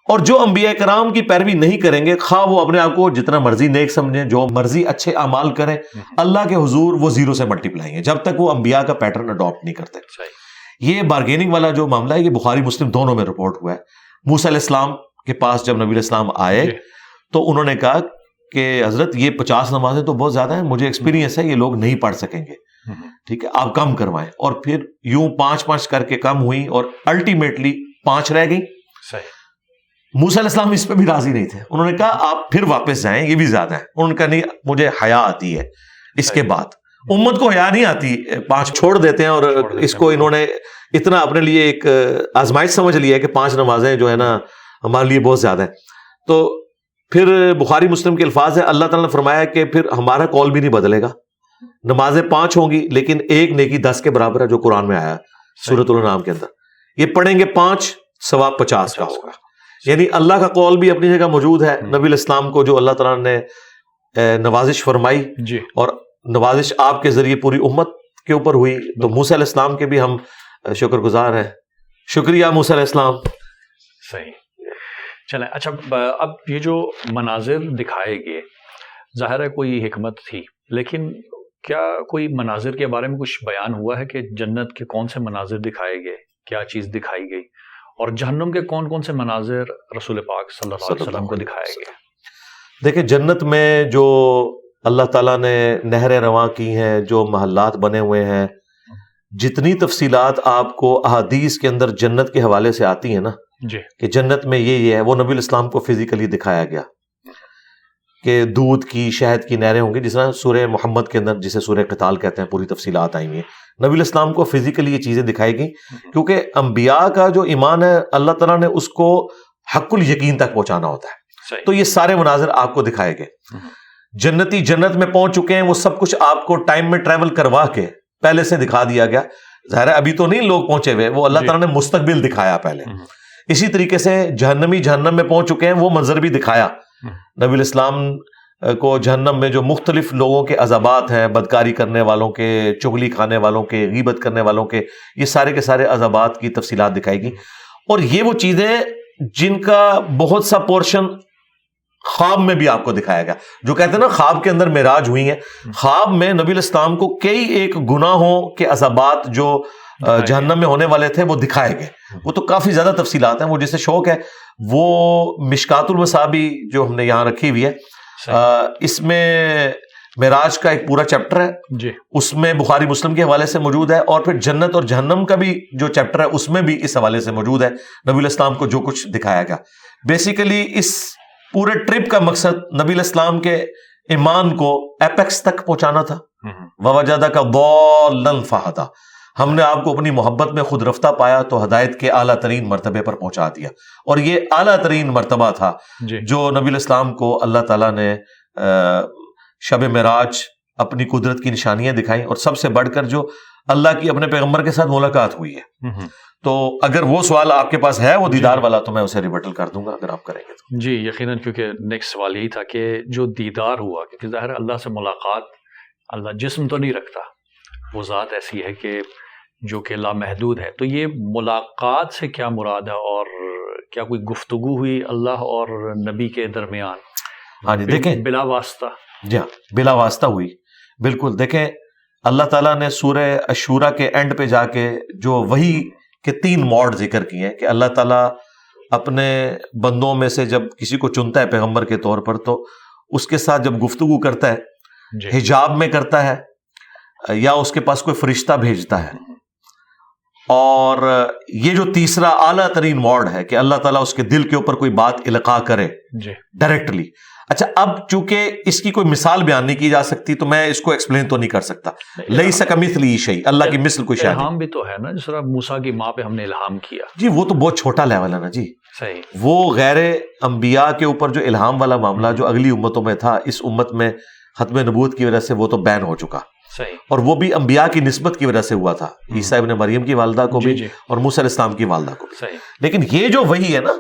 اور جو انبیاء کرام کی پیروی نہیں کریں گے، خواہ وہ اپنے آپ کو جتنا مرضی نیک سمجھیں، جو مرضی اچھے اعمال کریں، اللہ کے حضور وہ 0 سے ملٹیپلائیں گے جب تک وہ انبیاء کا پیٹرن اڈاپٹ نہیں کرتے۔ یہ بارگیننگ والا جو معاملہ ہے یہ بخاری مسلم دونوں میں رپورٹ ہوا ہے۔ موسیٰ علیہ السلام کے پاس جب نبی علیہ السلام آئے تو انہوں نے کہا کہ حضرت یہ 50 نمازیں تو بہت زیادہ ہیں، مجھے ایکسپیرینس ہے یہ لوگ نہیں پڑھ سکیں گے، ٹھیک ہے آپ کم کروائیں، اور پھر یوں 5 کر کے کم ہوئی اور الٹیمیٹلی 5 رہ گئی۔ موسیٰ علیہ السلام اس پہ بھی راضی نہیں تھے، انہوں نے کہا آپ پھر واپس جائیں، یہ بھی زیادہ ہے۔ انہوں نے کہا نہیں، مجھے حیا آتی ہے اس کے بعد، امت کو حیا نہیں آتی، 5 چھوڑ دیتے ہیں، اور اس کو انہوں نے اتنا اپنے لیے ایک آزمائش سمجھ لیا ہے کہ 5 نمازیں جو ہے نا ہمارے لیے بہت زیادہ ہے۔ تو پھر بخاری مسلم کے الفاظ ہیں، اللہ تعالیٰ نے فرمایا کہ پھر ہمارا قول بھی نہیں بدلے گا، نمازیں 5 ہوں گی لیکن ایک نیکی 10 کے برابر ہے، جو قرآن میں آیا سورۃ الانعام کے اندر، یہ پڑھیں گے 5 ثواب 50 کا ہوگا۔ یعنی اللہ کا قول بھی اپنی جگہ موجود ہے، نبی علیہ السلام کو جو اللہ تعالیٰ نے نوازش فرمائی اور نوازش آپ کے ذریعے پوری امت کے اوپر ہوئی، تو موسیٰ علیہ السلام کے بھی ہم شکر گزار ہیں۔ شکریہ موسیٰ علیہ السلام۔
صحیح، چلیں اچھا، اب یہ جو مناظر دکھائے گئے ظاہر ہے کوئی حکمت تھی، لیکن کیا کوئی مناظر کے بارے میں کچھ بیان ہوا ہے کہ جنت کے کون سے مناظر دکھائے گئے، کیا چیز دکھائی گئی، اور جہنم کے کون کون سے مناظر رسول پاک صلی اللہ علیہ وسلم کو دکھائے گئے؟
دیکھیں جنت میں جو اللہ تعالیٰ نے نہریں رواں کی ہیں، جو محلات بنے ہوئے ہیں، جتنی تفصیلات آپ کو احادیث کے اندر جنت کے حوالے سے آتی ہیں نا، کہ جنت میں یہ ہے، وہ نبی الاسلام کو فزیکلی دکھایا گیا کہ دودھ کی شہد کی نہریں ہوں گی، جس طرح سورہ محمد کے اندر جسے سورہ قتال کہتے ہیں پوری تفصیلات آئی ہیں۔ نبی الاسلام کو فزیکلی یہ چیزیں دکھائی گئیں کیونکہ انبیاء کا جو ایمان ہے اللہ تعالیٰ نے اس کو حق الیقین تک پہنچانا ہوتا ہے، تو یہ سارے مناظر آپ کو دکھائے گئے۔ جنتی جنت میں پہنچ چکے ہیں، وہ سب کچھ آپ کو ٹائم میں ٹریول کروا کے پہلے سے دکھا دیا گیا۔ ظاہر ہے ابھی تو نہیں لوگ پہنچے ہوئے، وہ اللہ تعالیٰ نے مستقبل دکھایا پہلے۔ اسی طریقے سے جہنمی جہنم میں پہنچ چکے ہیں، وہ منظر بھی دکھایا۔ نبی الاسلام کو جہنم میں جو مختلف لوگوں کے عذابات ہیں، بدکاری کرنے والوں کے، چغلی کھانے والوں کے، غیبت کرنے والوں کے، یہ سارے کے سارے عذابات کی تفصیلات دکھائے گی. اور یہ وہ چیزیں جن کا بہت سا پورشن خواب میں بھی آپ کو دکھایا گیا. جو کہتے ہیں نا خواب کے اندر معراج ہوئی ہے، خواب میں نبی علیہ السلام کو کئی ایک گناہوں کے عذابات جو جہنم میں ہونے والے تھے وہ دکھائے گئے. وہ تو کافی زیادہ تفصیلات ہیں. وہ جسے شوق ہے وہ مشکات المصابی جو ہم نے یہاں رکھی ہوئی ہے، اس میں معراج کا ایک پورا چیپٹر ہے
جی، اس
میں بخاری مسلم کے حوالے سے موجود ہے، اور پھر جنت اور جہنم کا بھی جو چیپٹر ہے اس میں بھی اس حوالے سے موجود ہے نبی علیہ السلام کو جو کچھ دکھایا گیا. بیسیکلی اس پورے ٹرپ کا مقصد نبی علیہ السلام کے ایمان کو ایپیکس تک پہنچانا تھا. وَوَجَدَكَ ضَالًّا فَهَدَىٰ، ہم نے آپ کو اپنی محبت میں خود رفتہ پایا تو ہدایت کے اعلیٰ ترین مرتبے پر پہنچا دیا. اور یہ اعلیٰ ترین مرتبہ تھا جو نبی علیہ السلام کو اللہ تعالیٰ نے شب معراج اپنی قدرت کی نشانیاں دکھائیں، اور سب سے بڑھ کر جو اللہ کی اپنے پیغمبر کے ساتھ ملاقات ہوئی ہے. تو اگر وہ سوال آپ کے پاس ہے وہ دیدار والا تو میں اسے ریبٹل کر دوں گا اگر آپ کریں گے تو.
جی یقیناً، کیونکہ نیکسٹ سوال یہی تھا کہ جو دیدار ہوا، کیونکہ ظاہر ہے اللہ سے ملاقات، اللہ جسم تو نہیں رکھتا، وہ ذات ایسی ہے کہ جو کہ لامحدود ہے. تو یہ ملاقات سے کیا مراد ہے، اور کیا کوئی گفتگو ہوئی اللہ اور نبی کے درمیان؟
ہاں جی دیکھیں،
بلا واسطہ.
جی ہاں، بلا واسطہ ہوئی، بالکل. دیکھیں اللہ تعالیٰ نے سورہ الشورى کے اینڈ پہ جا کے جو وحی کے 3 موڈ ذکر کیے ہیں کہ اللہ تعالیٰ اپنے بندوں میں سے جب کسی کو چنتا ہے پیغمبر کے طور پر تو اس کے ساتھ جب گفتگو کرتا ہے حجاب میں کرتا ہے یا اس کے پاس کوئی فرشتہ بھیجتا ہے. اور یہ جو تیسرا اعلیٰ ترین موڈ ہے کہ اللہ تعالیٰ اس کے دل کے اوپر کوئی بات القاء کرے ڈائریکٹلی. اچھا، اب چونکہ اس کی کوئی مثال بیان نہیں کی جا سکتی تو میں اس کو ایکسپلین تو نہیں کر سکتا. لیس کمثلہ شیء، اللہ کی مثل کوئی شے نہیں.
الہام بھی تو ہے نا، جس طرح موسیٰ کی ماں پہ ہم نے الہام کیا.
جی وہ تو بہت چھوٹا لیول ہے نا جی.
صحیح.
وہ غیر انبیاء کے اوپر جو الہام والا معاملہ جو اگلی امتوں میں تھا، اس امت میں ختم نبوت کی وجہ سے وہ تو بین ہو چکا.
صحیح.
اور وہ بھی انبیاء کی نسبت کی وجہ سے ہوا تھا، عیسیٰ ابن مریم کی والدہ کو بھی اور موسیٰ علیہ السلام کی والدہ کو بھی.
صحیح.
لیکن یہ جو وحی ہے نا،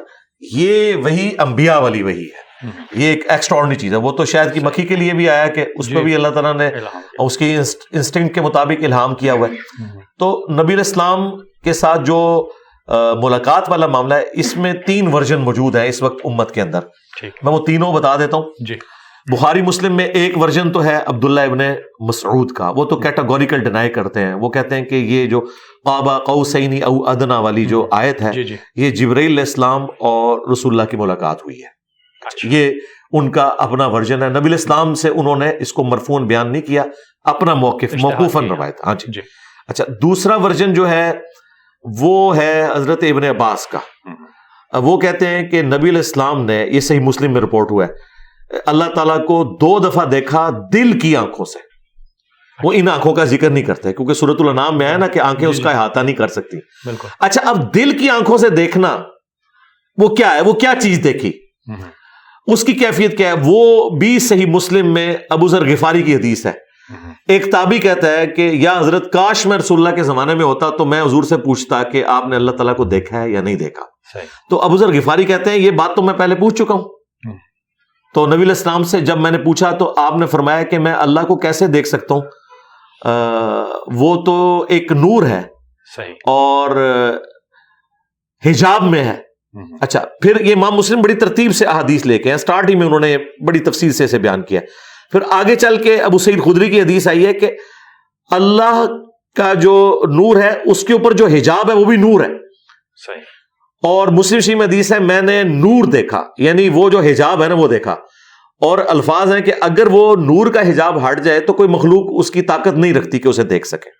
یہ وحی انبیاء والی وحی ہے. یہ ایک ایکسٹراڈنری چیز ہے. وہ تو شاید کی مکھی کے لیے بھی آیا کہ اس پہ بھی اللہ تعالیٰ نے اس کی انسٹنکٹ کے مطابق الہام کیا ہوا ہے. تو نبی علیہ السلام کے ساتھ جو ملاقات والا معاملہ ہے، اس میں 3 ورژن موجود ہیں اس وقت امت کے اندر. میں وہ تینوں بتا دیتا ہوں.
جی.
بخاری مسلم میں ایک ورژن تو ہے عبداللہ ابن مسعود کا، وہ تو کیٹاگوریکل ڈینائی کرتے ہیں. وہ کہتے ہیں کہ یہ جو قاب قوسین او ادنی والی جو آیت ہے، یہ جبرائیل علیہ السلام اور رسول اللہ کی ملاقات ہوئی ہے. یہ ان کا اپنا ورژن ہے. نبی علیہ السلام سے انہوں نے اس کو مرفوعاً بیان نہیں کیا، اپنا موقف موقوفاً روایت. ہاں جی. اچھا، دوسرا ورژن جو ہے وہ ہے حضرت ابن عباس کا. وہ کہتے ہیں کہ نبی علیہ السلام نے، یہ صحیح مسلم میں رپورٹ ہوا ہے، اللہ تعالیٰ کو 2 دفعہ دیکھا دل کی آنکھوں سے. وہ ان آنکھوں کا ذکر نہیں کرتے کیونکہ سورۃ الانعام میں ہے نا کہ آنکھیں اس کا احاطہ نہیں کر سکتی. اچھا، اب دل کی آنکھوں سے دیکھنا وہ کیا ہے؟ وہ کیا چیز دیکھی، اس کی کیفیت کیا ہے؟ وہ بھی صحیح مسلم میں ابو ذر غفاری کی حدیث ہے. ایک تابعی کہتا ہے کہ یا حضرت کاش میں رسول اللہ کے زمانے میں ہوتا تو میں حضور سے پوچھتا کہ آپ نے اللہ تعالیٰ کو دیکھا ہے یا نہیں دیکھا. تو ابو ذر غفاری کہتے ہیں یہ بات تو میں پہلے پوچھ چکا ہوں. تو نبی علیہ السلام سے جب میں نے پوچھا تو آپ نے فرمایا کہ میں اللہ کو کیسے دیکھ سکتا ہوں، وہ تو ایک نور ہے اور حجاب میں ہے. اچھا، پھر یہ امام مسلم بڑی ترتیب سے احادیث لے کے ہیں. سٹارٹ ہی میں انہوں نے بڑی تفصیل سے اسے بیان کیا. پھر آگے چل کے ابو سعید خدری کی حدیث آئی ہے کہ اللہ کا جو نور ہے اس کے اوپر جو حجاب ہے وہ بھی نور ہے.
صحیح.
اور مسلم شریف میں حدیث ہے میں نے نور دیکھا، یعنی وہ جو حجاب ہے نا وہ دیکھا. اور الفاظ ہیں کہ اگر وہ نور کا حجاب ہٹ جائے تو کوئی مخلوق اس کی طاقت نہیں رکھتی کہ اسے دیکھ سکے.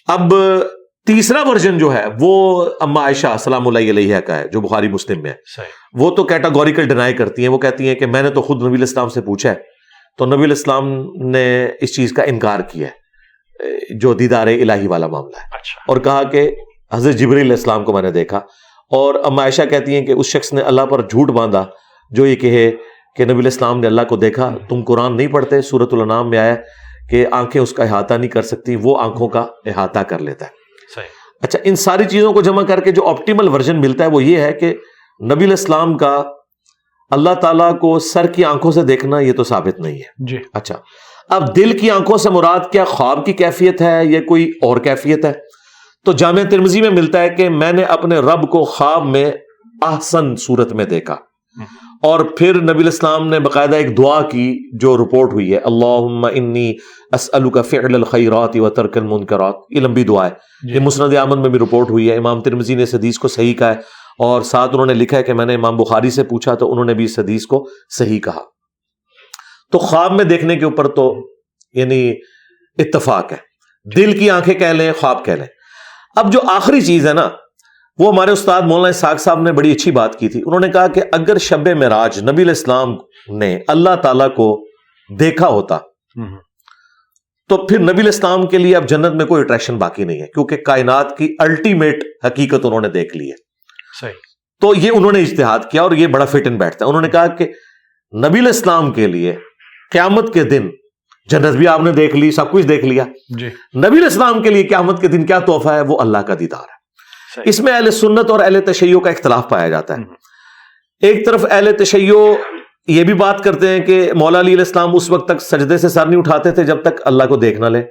اب تیسرا ورژن جو ہے وہ اما عائشہ سلام اللہ علیہا کا ہے جو بخاری مسلم میں ہے. وہ تو کیٹاگوریکل ڈینائی کرتی ہیں. وہ کہتی ہیں کہ میں نے تو خود نبی علیہ السلام سے پوچھا ہے تو نبی علیہ السلام نے اس چیز کا انکار کیا ہے جو دیدار الہی والا معاملہ ہے. اور کہا کہ حضرت جبرائیل علیہ السلام کو میں نے دیکھا. اور اما عائشہ کہتی ہیں کہ اس شخص نے اللہ پر جھوٹ باندھا جو یہ کہے کہ نبی علیہ السلام نے اللہ کو دیکھا. تم قرآن نہیں پڑھتے؟ سورۃ الانعام میں آیا کہ آنکھیں اس کا احاطہ نہیں کر سکتی، وہ آنکھوں کا احاطہ کر لیتا ہے. اچھا، ان ساری چیزوں کو جمع کر کے جو آپٹیمل ورژن ملتا ہے وہ یہ ہے کہ نبی علیہ السلام کا اللہ تعالیٰ کو سر کی آنکھوں سے دیکھنا یہ تو ثابت نہیں ہے
جی.
اچھا، اب دل کی آنکھوں سے مراد کیا خواب کی کیفیت ہے یا کوئی اور کیفیت ہے؟ تو جامع ترمذی میں ملتا ہے کہ میں نے اپنے رب کو خواب میں احسن صورت میں دیکھا، اور پھر نبی الاسلام نے باقاعدہ ایک دعا کی جو رپورٹ ہوئی ہے، اللہم انی اسألک فعل الخیرات و ترک المنکرات. یہ لمبی دعا ہے، یہ مسند احمد میں بھی رپورٹ ہوئی ہے. امام ترمذی نے اس حدیث کو صحیح کہا ہے، اور ساتھ انہوں نے لکھا ہے کہ میں نے امام بخاری سے پوچھا تو انہوں نے بھی اس حدیث کو صحیح کہا. تو خواب میں دیکھنے کے اوپر تو یعنی اتفاق ہے، دل کی آنکھیں کہہ لیں، خواب کہہ لیں. اب جو آخری چیز ہے نا، وہ ہمارے استاد مولانا اسحاق صاحب نے بڑی اچھی بات کی تھی. انہوں نے کہا کہ اگر شب معراج نبی علیہ السلام نے اللہ تعالیٰ کو دیکھا ہوتا تو پھر نبی علیہ السلام کے لیے اب جنت میں کوئی اٹریکشن باقی نہیں ہے، کیونکہ کائنات کی الٹیمیٹ حقیقت انہوں نے دیکھ لی ہے.
صحیح.
تو یہ انہوں نے اجتہاد کیا اور یہ بڑا فٹ ان بیٹھتا ہے. انہوں نے کہا کہ نبی علیہ السلام کے لیے قیامت کے دن جنت بھی آپ نے دیکھ لی، سب کچھ دیکھ لیا.
جی.
نبی علیہ السلام کے لیے قیامت کے دن کیا تحفہ ہے؟ وہ اللہ کا دیدار ہے.
صحیح.
اس میں اہل سنت اور اہل تشیع کا اختلاف پایا جاتا ہے. ایک طرف اہل تشیع یہ بھی بات کرتے ہیں کہ مولا علی علیہ السلام اس وقت تک سجدے سے سر نہیں اٹھاتے تھے جب تک اللہ کو دیکھ نہ لے.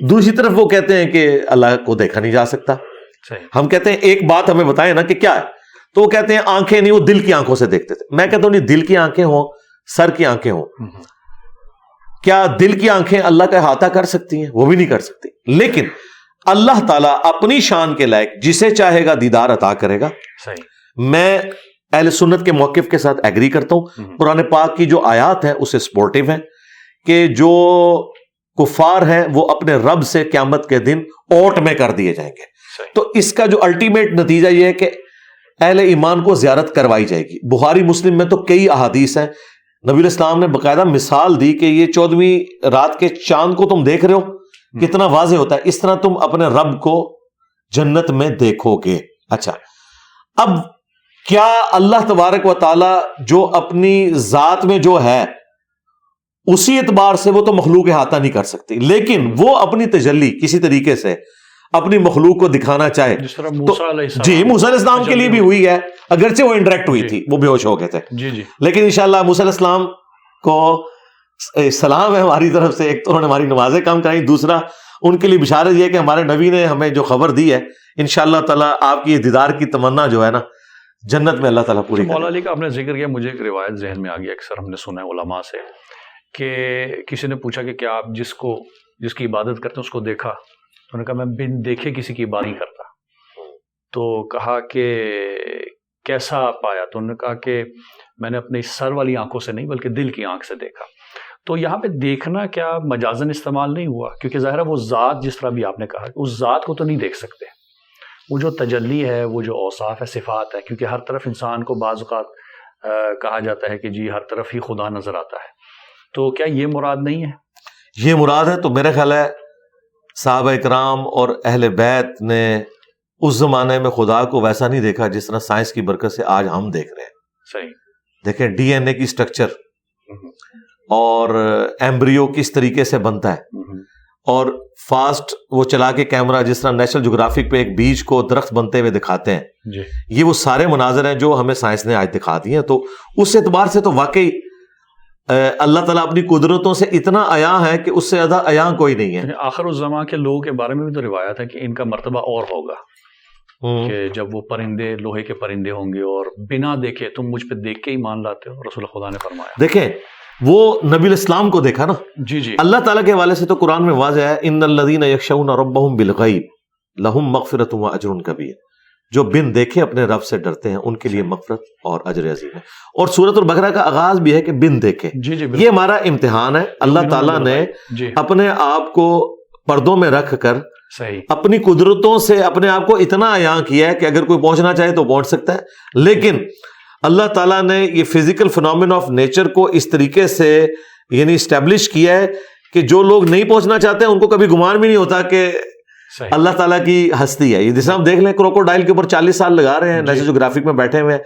دوسری طرف وہ کہتے ہیں کہ اللہ کو دیکھا نہیں جا سکتا.
صحیح.
ہم کہتے ہیں ایک بات ہمیں بتائیں نا کہ کیا ہے، تو وہ کہتے ہیں آنکھیں نہیں، وہ دل کی آنکھوں سے دیکھتے تھے. میں کہتا ہوں نہیں، دل کی آنکھیں ہوں، سر کی آنکھیں ہوں. کیا دل کی آنکھیں اللہ کا احاطہ کر سکتی ہیں؟ وہ بھی نہیں کر سکتی. لیکن اللہ تعالیٰ اپنی شان کے لائق جسے چاہے گا دیدار عطا کرے گا.
صحیح.
میں اہل سنت کے موقف کے ساتھ ایگری کرتا ہوں. قرآن پاک کی جو آیات ہیں اسے سپورٹیو ہیں کہ جو کفار ہیں وہ اپنے رب سے قیامت کے دن اوٹ میں کر دیے جائیں گے. تو اس کا جو الٹیمیٹ نتیجہ یہ ہے کہ اہل ایمان کو زیارت کروائی جائے گی. بخاری مسلم میں تو کئی احادیث ہیں، نبی علیہ السلام نے باقاعدہ مثال دی کہ یہ 14ویں رات کے چاند کو تم دیکھ رہے ہو کتنا واضح ہوتا ہے، اس طرح تم اپنے رب کو جنت میں دیکھو گے. اچھا، اب کیا اللہ تبارک و تعالی جو اپنی ذات میں جو ہے اسی اعتبار سے وہ تو مخلوق احاطہ نہیں کر سکتی، لیکن وہ اپنی تجلی کسی طریقے سے اپنی مخلوق کو دکھانا چاہے،
جس طرح موسیٰ علیہ السلام،
جی موسیٰ علیہ السلام کے لیے بھی ہوئی ہے، اگرچہ وہ انڈائریکٹ ہوئی تھی، وہ بے ہوش ہو گئے تھے.
جی جی.
لیکن انشاءاللہ موسیٰ علیہ السلام کو سلام ہے ہماری طرف سے. ایک تو انہوں نے ہماری نمازیں کام کرائی، دوسرا ان کے لیے بشارت یہ ہے کہ ہمارے نبی نے ہمیں جو خبر دی ہے انشاءاللہ تعالیٰ آپ کی دیدار کی تمنا جو ہے نا جنت میں اللہ تعالیٰ پوری کرے.
مولا علی کا آپ نے ذکر کیا، مجھے ایک روایت ذہن میں آ گئی، اکثر ہم نے سنا ہے علماء سے کہ کسی نے پوچھا کہ کیا آپ جس کی عبادت کرتے ہیں اس کو دیکھا؟ انہوں نے کہا میں بن دیکھے کسی کی عبادت نہیں کرتا. تو کہا کہ کیسا پایا؟ تو انہوں نے کہا کہ میں نے اپنی سر والی آنکھوں سے نہیں بلکہ دل کی آنکھ سے دیکھا. تو یہاں پہ دیکھنا کیا مجازن استعمال نہیں ہوا؟ کیونکہ ظاہر ہے وہ ذات جس طرح بھی آپ نے کہا اس ذات کو تو نہیں دیکھ سکتے، وہ جو تجلی ہے، وہ جو اوصاف ہے، صفات ہے، کیونکہ ہر طرف انسان کو بعض اوقات کہا جاتا ہے کہ جی ہر طرف ہی خدا نظر آتا ہے. تو کیا یہ مراد نہیں ہے؟
یہ مراد ہے. تو میرا خیال ہے صحابہ اکرام اور اہل بیت نے اس زمانے میں خدا کو ویسا نہیں دیکھا جس طرح سائنس کی برکت سے آج ہم دیکھ رہے ہیں.
صحیح.
دیکھیں ڈی این اے کی سٹرکچر اور ایمبریو کس طریقے سے بنتا ہے، اور فاسٹ وہ چلا کے کیمرہ جس طرح نیشنل جغرافک پہ ایک بیج کو درخت بنتے ہوئے دکھاتے ہیں
جی.
یہ وہ سارے مناظر ہیں جو ہمیں سائنس نے آج دکھا دی ہیں. تو اس اعتبار سے تو واقعی اللہ تعالیٰ اپنی قدرتوں سے اتنا عیاں ہے کہ اس سے زیادہ عیاں کوئی نہیں ہے.
آخر الزمان کے لوگوں کے بارے میں بھی تو روایت ہے کہ ان کا مرتبہ اور ہوگا کہ جب وہ پرندے لوہے کے پرندے ہوں گے اور بنا دیکھے تم مجھ پہ دیکھ کے ہی مان لاتے ہو. رسول خدا نے فرمایا.
دیکھیں وہ نبی الاسلام کو دیکھا نا.
جی جی.
اللہ تعالیٰ کے حوالے سے تو قرآن میں واضح ہے ان الذین یخشون ربهم بالغیب لہم مغفرۃ و اجر کبیر. جو بن دیکھے اپنے رب سے ڈرتے ہیں ان کے لیے مغفرت اور اجر عظیم ہے. اور سورۃ البقرہ کا آغاز بھی ہے کہ بن دیکھے.
جی جی.
یہ ہمارا امتحان ہے. اللہ تعالیٰ نے اپنے آپ کو پردوں میں رکھ کر
صحیح
اپنی قدرتوں سے اپنے آپ کو اتنا عیاں کیا ہے کہ اگر کوئی پہنچنا چاہے تو پہنچ سکتا ہے. لیکن اللہ تعالیٰ نے یہ فزیکل فنومین آف نیچر کو اس طریقے سے یعنی اسٹیبلش کیا ہے کہ جو لوگ نہیں پہنچنا چاہتے ہیں ان کو کبھی گمان بھی نہیں ہوتا کہ اللہ تعالیٰ کی ہستی ہے. یہ جیسے ہم دیکھ لیں کروکوڈائل کے اوپر 40 سال لگا رہے ہیں، نیشنل جغرافک میں بیٹھے ہوئے ہیں،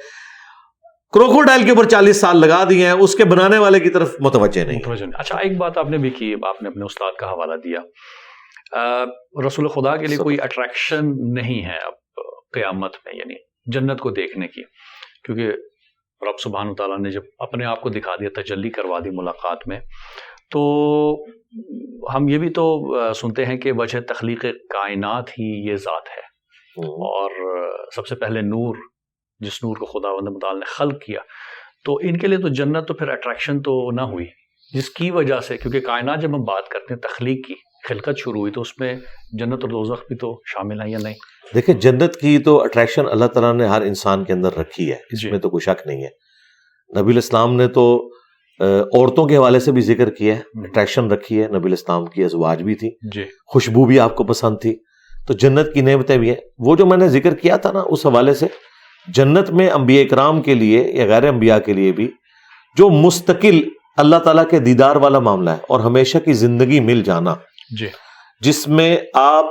کروکوڈائل کے اوپر 40 سال لگا دیے ہیں، اس کے بنانے والے کی طرف متوجہ نہیں.
اچھا ایک بات آپ نے بھی کی، آپ نے اپنے استاد کا حوالہ دیا، رسول خدا کے لیے کوئی اٹریکشن نہیں ہے اب قیامت میں، یعنی جنت کو دیکھنے کی، کیونکہ رب سبحانہ تعالیٰ نے جب اپنے آپ کو دکھا دیا, تجلی کروا دی ملاقات میں, تو ہم یہ بھی تو سنتے ہیں کہ وجہ تخلیق کائنات ہی یہ ذات ہے, اور سب سے پہلے نور, جس نور کو خداوند متعال نے خلق کیا, تو ان کے لیے تو جنت تو پھر اٹریکشن تو نہ ہوئی, جس کی وجہ سے, کیونکہ کائنات جب ہم بات کرتے ہیں تخلیق کی, خلقت شروع ہوئی, تو اس میں جنت اور دوزخ بھی تو شامل ہیں یا نہیں؟
دیکھیں جنت کی تو اٹریکشن اللہ تعالیٰ نے ہر انسان کے اندر رکھی ہے, اس میں تو کوئی شک نہیں ہے. نبی الاسلام نے تو عورتوں کے حوالے سے بھی ذکر کیا ہے, اٹریکشن رکھی ہے. نبی الاسلام کی ازواج بھی تھی, خوشبو بھی آپ کو پسند تھی, تو جنت کی نعمتیں بھی ہیں. وہ جو میں نے ذکر کیا تھا نا, اس حوالے سے جنت میں انبیاء کرام کے لیے یا غیر انبیاء کے لیے بھی جو مستقل اللہ تعالیٰ کے دیدار والا معاملہ ہے, اور ہمیشہ کی زندگی مل جانا, جس میں آپ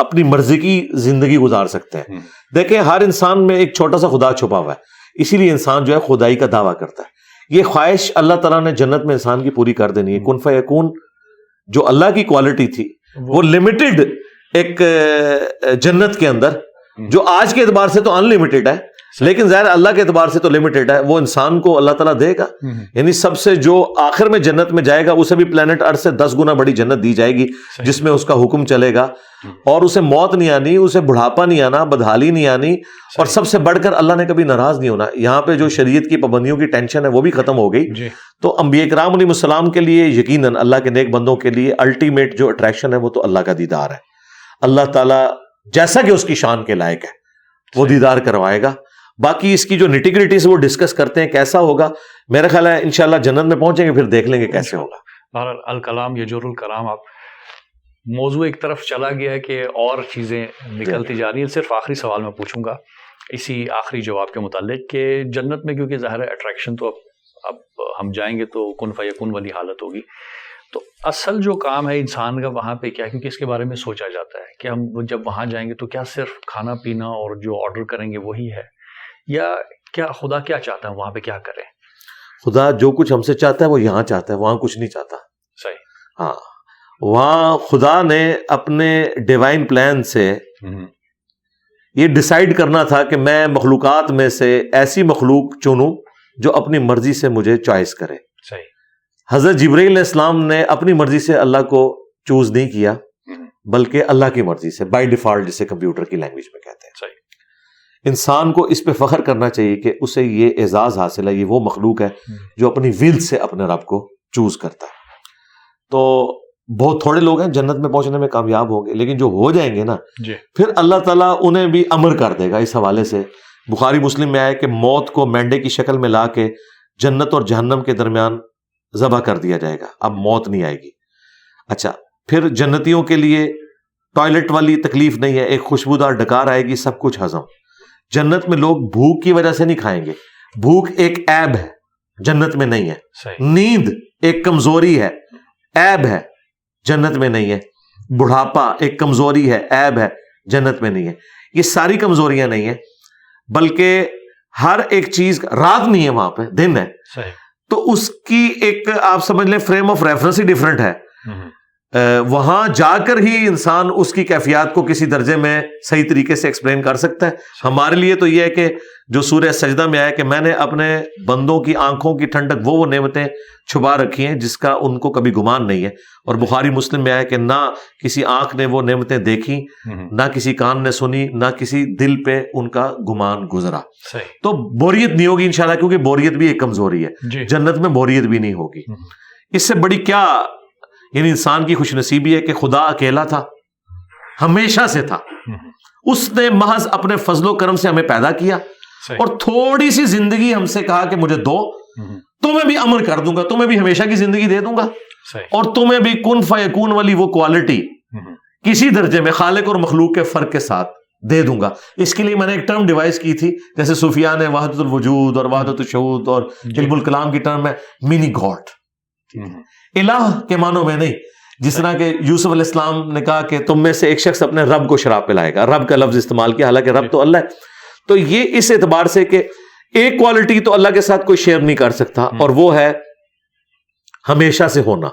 اپنی مرضی کی زندگی گزار سکتے ہیں. دیکھیں ہر انسان میں ایک چھوٹا سا خدا چھپا ہوا ہے, اسی لیے انسان جو ہے خدائی کا دعویٰ کرتا ہے. یہ خواہش اللہ تعالیٰ نے جنت میں انسان کی پوری کر دینی ہے. کن فیکون جو اللہ کی کوالٹی تھی وہ لمیٹڈ ایک جنت کے اندر, جو آج کے اعتبار سے تو ان لمیٹڈ ہے, لیکن ظاہر اللہ کے اعتبار سے تو لمیٹڈ ہے, وہ انسان کو اللہ تعالیٰ دے گا. یعنی سب سے جو آخر میں جنت میں جائے گا اسے بھی پلانٹ ارتھ سے 10 گنا بڑی جنت دی جائے گی, جس میں اس کا حکم چلے گا, اور اسے موت نہیں آنی, اسے بڑھاپا نہیں آنا, بدحالی نہیں آنی, اور سب سے بڑھ کر اللہ نے کبھی ناراض نہیں ہونا. یہاں پہ جو شریعت کی پابندیوں کی ٹینشن ہے وہ بھی ختم ہو گئی. تو انبیاء کرام علیہ السلام کے لیے یقیناً اللہ کے نیک بندوں کے لیے الٹیمیٹ جو اٹریکشن ہے وہ تو اللہ کا دیدار ہے. اللہ تعالیٰ جیسا کہ اس کی شان کے لائق ہے وہ دیدار کروائے گا. باقی اس کی جو نیٹی گریٹی سے وہ ڈسکس کرتے ہیں کیسا ہوگا, میرا خیال ہے انشاءاللہ جنت میں پہنچیں گے پھر دیکھ لیں گے کیسے ہوگا.
بہرحال الکلام یجر الکلام, آپ موضوع ایک طرف چلا گیا ہے کہ اور چیزیں نکلتی جا رہی ہیں. صرف آخری سوال میں پوچھوں گا اسی آخری جواب کے متعلق کہ جنت میں کیونکہ ظاہر ہے اٹریکشن تو اب ہم جائیں گے تو کن فیکون والی حالت ہوگی, تو اصل جو کام ہے انسان کا وہاں پہ کیا, کیونکہ اس کے بارے میں سوچا جاتا ہے کہ ہم جب وہاں جائیں گے تو کیا صرف کھانا پینا اور جو آرڈر کریں گے وہی ہے, یا کیا خدا کیا چاہتا ہے وہاں پہ کیا کریں؟
خدا جو کچھ ہم سے چاہتا ہے وہ یہاں چاہتا ہے, وہاں کچھ نہیں چاہتا.
صحیح.
ہاں, وہاں خدا نے اپنے ڈیوائن پلان سے یہ ڈیسائیڈ کرنا تھا کہ میں مخلوقات میں سے ایسی مخلوق چنوں جو اپنی مرضی سے مجھے چوائس کرے.
صحیح.
حضرت جبرائیل علیہ السلام نے اپنی مرضی سے اللہ کو چوز نہیں کیا, بلکہ اللہ کی مرضی سے, بائی ڈیفالٹ, جسے کمپیوٹر کی لینگویج میں کہتے ہیں.
صحیح.
انسان کو اس پہ فخر کرنا چاہیے کہ اسے یہ اعزاز حاصل ہے, یہ وہ مخلوق ہے جو اپنی ول سے اپنے رب کو چوز کرتا ہے. تو بہت تھوڑے لوگ ہیں جنت میں پہنچنے میں کامیاب ہوں گے, لیکن جو ہو جائیں گے نا پھر اللہ تعالیٰ انہیں بھی امر کر دے گا. اس حوالے سے بخاری مسلم میں آیا کہ موت کو مینڈے کی شکل میں لا کے جنت اور جہنم کے درمیان ذبح کر دیا جائے گا, اب موت نہیں آئے گی. اچھا, پھر جنتیوں کے لیے ٹوائلٹ والی تکلیف نہیں ہے, ایک خوشبودار ڈکار آئے گی, سب کچھ ہضم. جنت میں لوگ بھوک کی وجہ سے نہیں کھائیں گے, بھوک ایک عیب ہے, جنت میں نہیں ہے. نیند ایک کمزوری ہے, عیب ہے, جنت میں نہیں ہے. بڑھاپا ایک کمزوری ہے, عیب ہے, جنت میں نہیں ہے. یہ ساری کمزوریاں نہیں ہیں, بلکہ ہر ایک چیز, رات نہیں ہے وہاں پہ, دن ہے. تو اس کی ایک آپ سمجھ لیں frame of reference he different ہے. وہاں جا کر ہی انسان اس کی کیفیات کو کسی درجے میں صحیح طریقے سے ایکسپلین کر سکتا ہے. ہمارے لیے تو یہ ہے کہ جو سورہ سجدہ میں آیا کہ میں نے اپنے بندوں کی آنکھوں کی ٹھنڈک وہ نعمتیں چھپا رکھی ہیں جس کا ان کو کبھی گمان نہیں ہے. اور بخاری مسلم میں آیا کہ نہ کسی آنکھ نے وہ نعمتیں دیکھی, نہ کسی کان نے سنی, نہ کسی دل پہ ان کا گمان گزرا. تو بوریت نہیں ہوگی انشاءاللہ, کیونکہ بوریت بھی ایک کمزوری ہے. جنت میں بوریت بھی نہیں ہوگی. اس سے بڑی کیا یعنی انسان کی خوش نصیبی ہے کہ خدا اکیلا تھا, ہمیشہ سے تھا. اس نے محض اپنے فضل و کرم سے ہمیں پیدا کیا اور تھوڑی سی زندگی ہم سے کہا کہ مجھے دو, تمہیں بھی امر کر دوں گا, تمہیں بھی ہمیشہ کی زندگی دے دوں گا, اور تمہیں بھی کن فیکون والی وہ کوالٹی کسی درجے میں خالق اور مخلوق کے فرق کے ساتھ دے دوں گا. اس کے لیے میں نے ایک ٹرم ڈیوائز کی تھی, جیسے صوفیاء نے وحدت الوجود اور وحدت الشہود اور علم الکلام کی ٹرم ہے منی گاڈ, الہ کے معنوں میں نہیں. جس طرح کہ یوسف علیہ السلام نے کہا کہ تم میں سے ایک شخص اپنے رب کو شراب پلائے گا, رب کا لفظ استعمال کیا, حالانکہ رب تو اللہ ہے. تو یہ اس اعتبار سے کہ ایک کوالٹی تو اللہ کے ساتھ کوئی شیئر نہیں کر سکتا, اور وہ ہے ہمیشہ سے ہونا.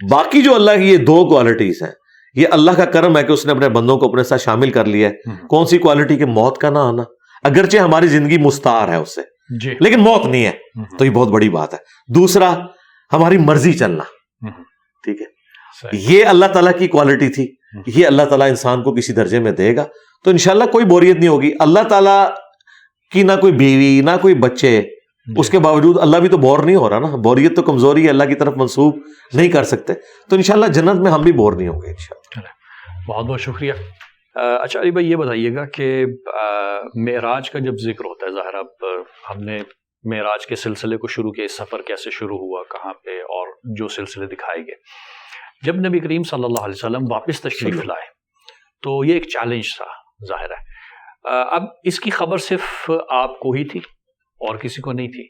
باقی جو اللہ کی یہ 2 کوالٹیز ہیں, یہ اللہ کا کرم ہے کہ اس نے اپنے بندوں کو اپنے ساتھ شامل کر لیا ہے. کون سی کوالٹی؟ کہ موت کا نہ آنا, اگرچہ ہماری زندگی مستعار ہے اس سے,
جی
لیکن موت نہیں ہے، تو یہ بہت بڑی بات ہے۔ دوسرا ہماری مرضی چلنا، ٹھیک ہے، یہ اللہ تعالیٰ کی کوالٹی تھی، یہ اللہ تعالیٰ انسان کو کسی درجے میں دے گا تو انشاءاللہ کوئی بوریت نہیں ہوگی۔ اللہ تعالیٰ کی نہ کوئی بیوی نہ کوئی بچے، اس کے باوجود اللہ بھی تو بور نہیں ہو رہا نا، بوریت تو کمزوری ہے، اللہ کی طرف منسوب نہیں کر سکتے، تو انشاءاللہ جنت میں ہم بھی بور نہیں ہوں گے انشاءاللہ۔
بہت بہت شکریہ۔ اچھا علی بھائی، یہ بتائیے گا کہ معراج کا جب ذکر ہوتا ہے، ظاہر اب ہم نے معراج کے سلسلے کو شروع کیا، اس سفر کیسے شروع ہوا، کہاں پہ، اور جو سلسلے دکھائے گئے، جب نبی کریم صلی اللہ علیہ وسلم واپس تشریف لائے تو یہ ایک چیلنج تھا، ظاہر ہے۔ اب اس کی خبر صرف آپ کو ہی تھی اور کسی کو نہیں تھی،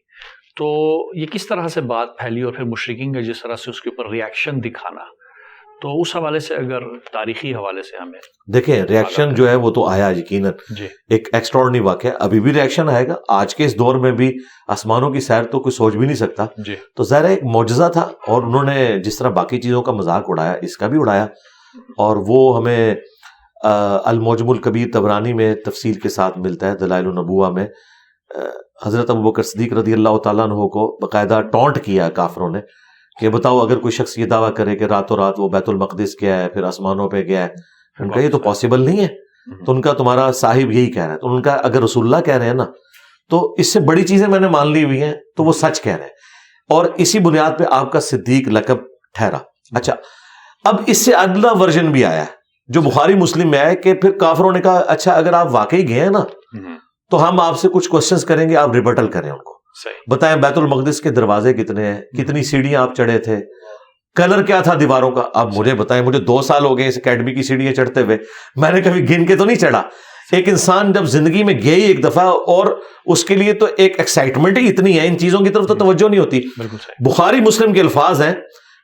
تو یہ کس طرح سے بات پھیلی، اور پھر مشرکین کا جس طرح سے اس کے اوپر ریاکشن دکھانا، تو اس حوالے سے اگر تاریخی حوالے سے ہمیں
دیکھیں، ریاکشن جو ہے وہ تو آیا یقیناً، ایک ایکسٹراڈنری واقعہ، ابھی بھی ریاکشن آئے گا، آج کے اس دور میں بھی آسمانوں کی سیر تو کوئی سوچ بھی نہیں سکتا، تو ظاہر ایک معجزہ تھا، اور انہوں نے جس طرح باقی چیزوں کا مذاق اڑایا، اس کا بھی اڑایا، اور وہ ہمیں المعجم الکبیر طبرانی میں تفصیل کے ساتھ ملتا ہے، دلائل النبوہ میں حضرت ابوبکر صدیق رضی اللہ تعالیٰ عنہ کو باقاعدہ ٹونٹ کیا کافروں نے کہ بتاؤ اگر کوئی شخص یہ دعویٰ کرے کہ راتوں رات وہ بیت المقدس گیا ہے، پھر آسمانوں پہ گیا ہے، ان کا یہ تو پاسبل نہیں ہے، تو ان کا تمہارا صاحب یہی کہہ رہا ہے، تو ان کا اگر رسول اللہ کہہ رہے ہیں نا، تو اس سے بڑی چیزیں میں نے مان لی ہوئی ہیں، تو وہ سچ کہہ رہے ہیں، اور اسی بنیاد پہ آپ کا صدیق لقب ٹھہرا۔ اچھا، اب اس سے اگلا ورژن بھی آیا ہے جو بخاری مسلم میں ہے، کہ پھر کافروں نے کہا اچھا اگر آپ واقعی گئے ہیں نا تو ہم آپ سے کچھ کوشچنز کریں گے، آپ ریبٹل کریں ان کو، بتائیں بیت المقدس کے دروازے کتنے ہیں، کتنی سیڑھیاں آپ چڑھے تھے، کلر کیا تھا دیواروں کا، آپ مجھے بتائیں، مجھے 2 سال ہو گئے اس اکیڈمی کی سیڑھیاں چڑھتے ہوئے، میں نے کبھی گن کے تو نہیں چڑھا۔ ایک انسان جب زندگی میں گئے ایک دفعہ، اور اس کے لیے تو ایک ایکسائٹمنٹ ہی اتنی ہے، ان چیزوں کی طرف تو توجہ نہیں ہوتی۔ بخاری مسلم کے الفاظ ہیں،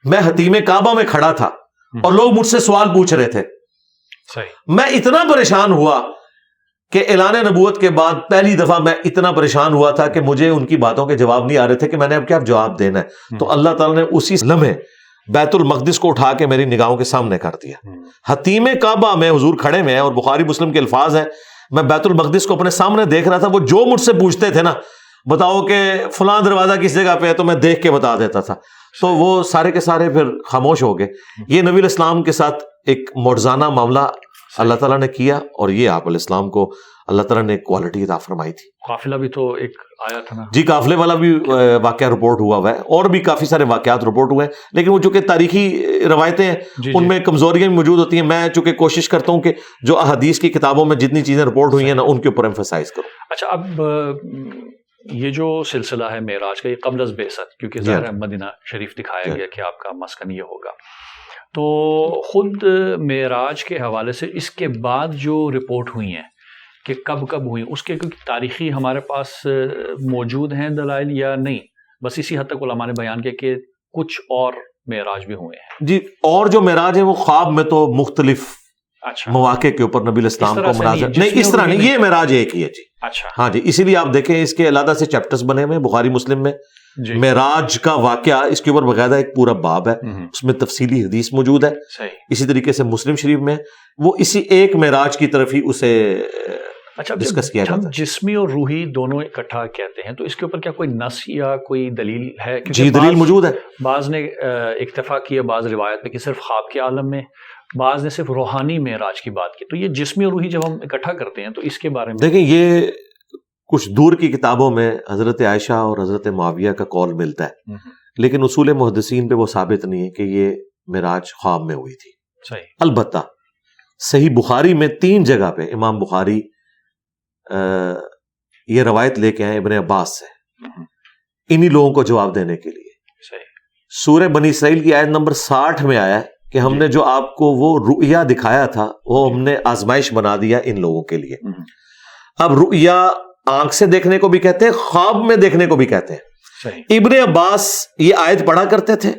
میں حتیم کعبہ میں کھڑا تھا اور لوگ مجھ سے سوال پوچھ رہے تھے، میں اتنا پریشان ہوا کہ اعلان نبوت کے بعد پہلی دفعہ میں اتنا پریشان ہوا تھا کہ مجھے ان کی باتوں کے جواب نہیں آ رہے تھے کہ میں نے اب کیا جواب دینا ہے، تو اللہ تعالیٰ نے اسی لمحے بیت المقدس کو اٹھا کے میری نگاہوں کے سامنے کر دیا۔ حتیم کعبہ میں حضور کھڑے میں، اور بخاری مسلم کے الفاظ ہیں، میں بیت المقدس کو اپنے سامنے دیکھ رہا تھا، وہ جو مجھ سے پوچھتے تھے نا، بتاؤ کہ فلاں دروازہ کس جگہ پہ ہے، تو میں دیکھ کے بتا دیتا تھا، تو وہ سارے کے سارے پھر خاموش ہو گئے۔ یہ نبی علیہ السلام کے ساتھ ایک معجزانہ معاملہ اللہ تعالیٰ نے کیا، اور یہ آپ علیہ السلام کو اللہ تعالیٰ نے کوالٹی عطا فرمائی تھی۔
قافلہ بھی تو ایک آیا تھا نا؟
جی، قافلے والا بھی واقعہ رپورٹ ہوا ہے، اور بھی کافی سارے واقعات رپورٹ ہوئے ہیں، لیکن وہ چونکہ تاریخی روایتیں ہیں ان میں کمزوریاں بھی موجود ہوتی ہیں، میں چونکہ کوشش کرتا ہوں کہ جو احادیث کی کتابوں میں جتنی چیزیں رپورٹ ہوئی ہیں نا ان کے اوپر ایمفسائز کروں۔
اچھا، اب یہ جو سلسلہ ہے معراج کا، یہ قبل از بعثت، کیونکہ ظاہر ہے مدینہ شریف دکھایا گیا کہ آپ کا مسکن یہ ہوگا، تو خود معراج کے حوالے سے اس کے بعد جو رپورٹ ہوئی ہیں کہ کب کب ہوئی، اس کے کوئی تاریخی ہمارے پاس موجود ہیں دلائل یا نہیں؟ بس اسی حد تک علماء نے بیان کیا کہ کچھ اور معراج بھی ہوئے ہیں۔
جی، اور جو معراج ہے وہ خواب میں تو مختلف مواقع کے اوپر نبی علیہ السلام کو مناظر نہیں، اس طرح نہیں، یہ معراج ایک ہی ہے جی۔
اچھا،
ہاں جی، اسی لیے آپ دیکھیں اس کے علیحدہ سے چیپٹرز بنے ہوئے ہیں بخاری مسلم میں، معراج کا واقعہ اس کے اوپر باقاعدہ ایک پورا باب ہے، اس میں تفصیلی حدیث موجود ہے۔ اسی طریقے سے مسلم شریف میں وہ اسی ایک معراج کی طرف ہی اسے ڈسکس کیا جاتا ہے۔
جسمی اور روحی دونوں اکٹھا کہتے ہیں، تو اس کے اوپر کیا کوئی نص یا کوئی دلیل ہے؟
جی، دلیل موجود ہے،
بعض نے اکتفا کیا بعض روایت میں کہ صرف خواب کے عالم میں، بعض نے صرف روحانی معراج کی بات کی، تو یہ جسمی اور روحی جب ہم اکٹھا کرتے ہیں تو اس کے بارے میں
دیکھیں، یہ کچھ دور کی کتابوں میں حضرت عائشہ اور حضرت معاویہ کا قول ملتا ہے، لیکن اصول محدثین پہ وہ ثابت نہیں ہے کہ یہ معراج خواب میں ہوئی تھی۔
صحیح۔
البتہ صحیح بخاری میں 3 جگہ پہ امام بخاری یہ روایت لے کے آئے ابن عباس سے، انہی لوگوں کو جواب دینے کے لیے۔ سورہ بنی اسرائیل کی آیت نمبر 60 میں آیا کہ ہم نے جو آپ کو وہ رؤیا دکھایا تھا وہ ہم نے آزمائش بنا دیا ان لوگوں کے لیے۔ اب رؤیا آنکھ سے دیکھنے کو بھی کہتے ہیں، خواب میں دیکھنے کو بھی کہتے ہیں۔ ابن عباس یہ آیت پڑھا کرتے تھے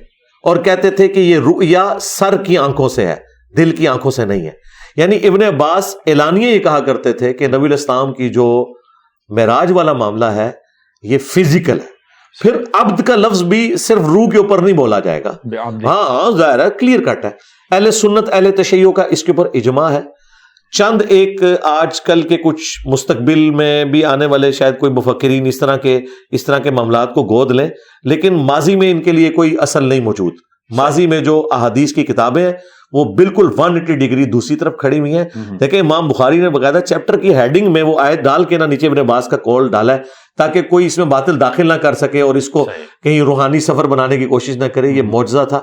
اور کہتے تھے کہ یہ رؤیا سر کی آنکھوں سے ہے، دل کی آنکھوں سے نہیں ہے، یعنی ابن عباس اعلانیہ یہ کہا کرتے تھے کہ نبی علیہ السلام کی جو معراج والا معاملہ ہے یہ فزیکل ہے۔ پھر عبد کا لفظ بھی صرف روح کے اوپر نہیں بولا جائے گا، ہاں ظاہر ہے، کلیئر کٹ ہے، اہل سنت اہل تشیع کا اس کے اوپر اجماع ہے چند ایک آج کل کے کچھ مستقبل میں بھی آنے والے شاید کوئی مفکرین اس طرح کے معاملات کو گود لیں، لیکن ماضی میں ان کے لیے کوئی اصل نہیں موجود. ماضی میں جو احادیث کی کتابیں ہیں وہ بالکل 180 ڈگری دوسری طرف کھڑی ہوئی ہیں. دیکھیں امام بخاری نے باقاعدہ چیپٹر کی ہیڈنگ میں وہ آیت ڈال کے نیچے ابن عباس کا قول ڈالا ہے تاکہ کوئی اس میں باطل داخل نہ کر سکے اور اس کو کہیں روحانی سفر بنانے کی کوشش نہ کرے. یہ معجزہ تھا.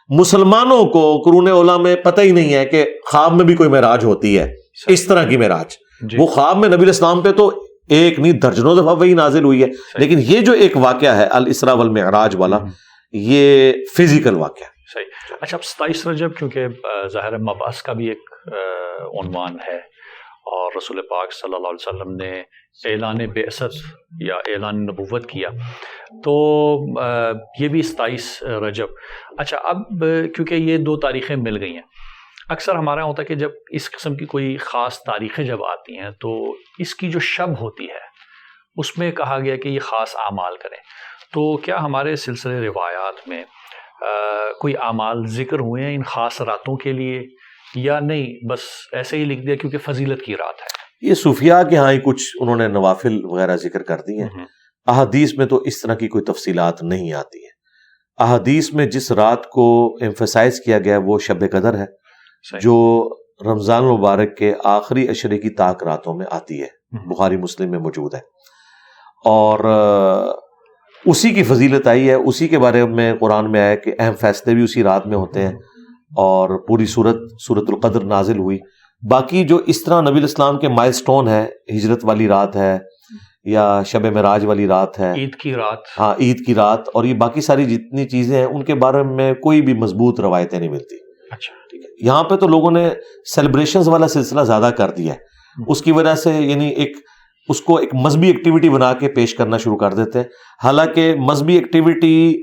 مسلمانوں کو قرون اولیٰ میں پتہ ہی نہیں ہے کہ خواب میں بھی کوئی معراج ہوتی ہے، اس طرح کی معراج. وہ خواب میں نبی الاسلام پہ تو ایک نہیں درجنوں دفعہ وہی نازل ہوئی ہے، لیکن یہ جو ایک واقعہ ہے الاسراء والمعراج والا، یہ فزیکل واقعہ.
صحیح. اچھا، اب 27 رجب چونکہ ظاہر مبعث کا بھی ایک عنوان ہے اور رسول پاک صلی اللہ علیہ وسلم نے اعلان بعثت یا اعلان نبوت کیا، تو یہ بھی 27 رجب. اچھا، اب کیونکہ یہ دو تاریخیں مل گئی ہیں، اکثر ہمارا یہاں ہوتا ہے کہ جب اس قسم کی کوئی خاص تاریخیں جب آتی ہیں تو اس کی جو شب ہوتی ہے اس میں کہا گیا کہ یہ خاص اعمال کریں. تو کیا ہمارے سلسلے روایات میں کوئی اعمال ذکر ہوئے ہیں ان خاص راتوں کے لیے، یا نہیں بس ایسے ہی لکھ دیا کیونکہ فضیلت کی رات ہے؟
یہ صوفیاء کے ہاں ہی کچھ انہوں نے نوافل وغیرہ ذکر کر دی ہیں. احادیث میں تو اس طرح کی کوئی تفصیلات نہیں آتی ہیں. احادیث میں جس رات کو ایمفیسائز کیا گیا وہ شب قدر ہے، جو رمضان المبارک کے آخری عشرے کی طاق راتوں میں آتی ہے. بخاری مسلم میں موجود ہے اور اسی کی فضیلت آئی ہے. اسی کے بارے میں قرآن میں آیا کہ اہم فیصلے بھی اسی رات میں ہوتے ہیں اور پوری سورۃ القدر نازل ہوئی. باقی جو اس طرح نبی الاسلام کے مائل سٹون ہے، ہجرت والی رات ہے یا شب معراج والی رات ہے،
عید کی رات،
ہاں عید کی رات، اور یہ باقی ساری جتنی چیزیں ہیں ان کے بارے میں کوئی بھی مضبوط روایتیں نہیں ملتی.
اچھا،
یہاں پہ تو لوگوں نے سیلیبریشنز والا سلسلہ زیادہ کر دیا ہے، اس کی وجہ سے یعنی اس کو ایک مذہبی ایکٹیویٹی بنا کے پیش کرنا شروع کر دیتے ہیں. حالانکہ مذہبی ایکٹیویٹی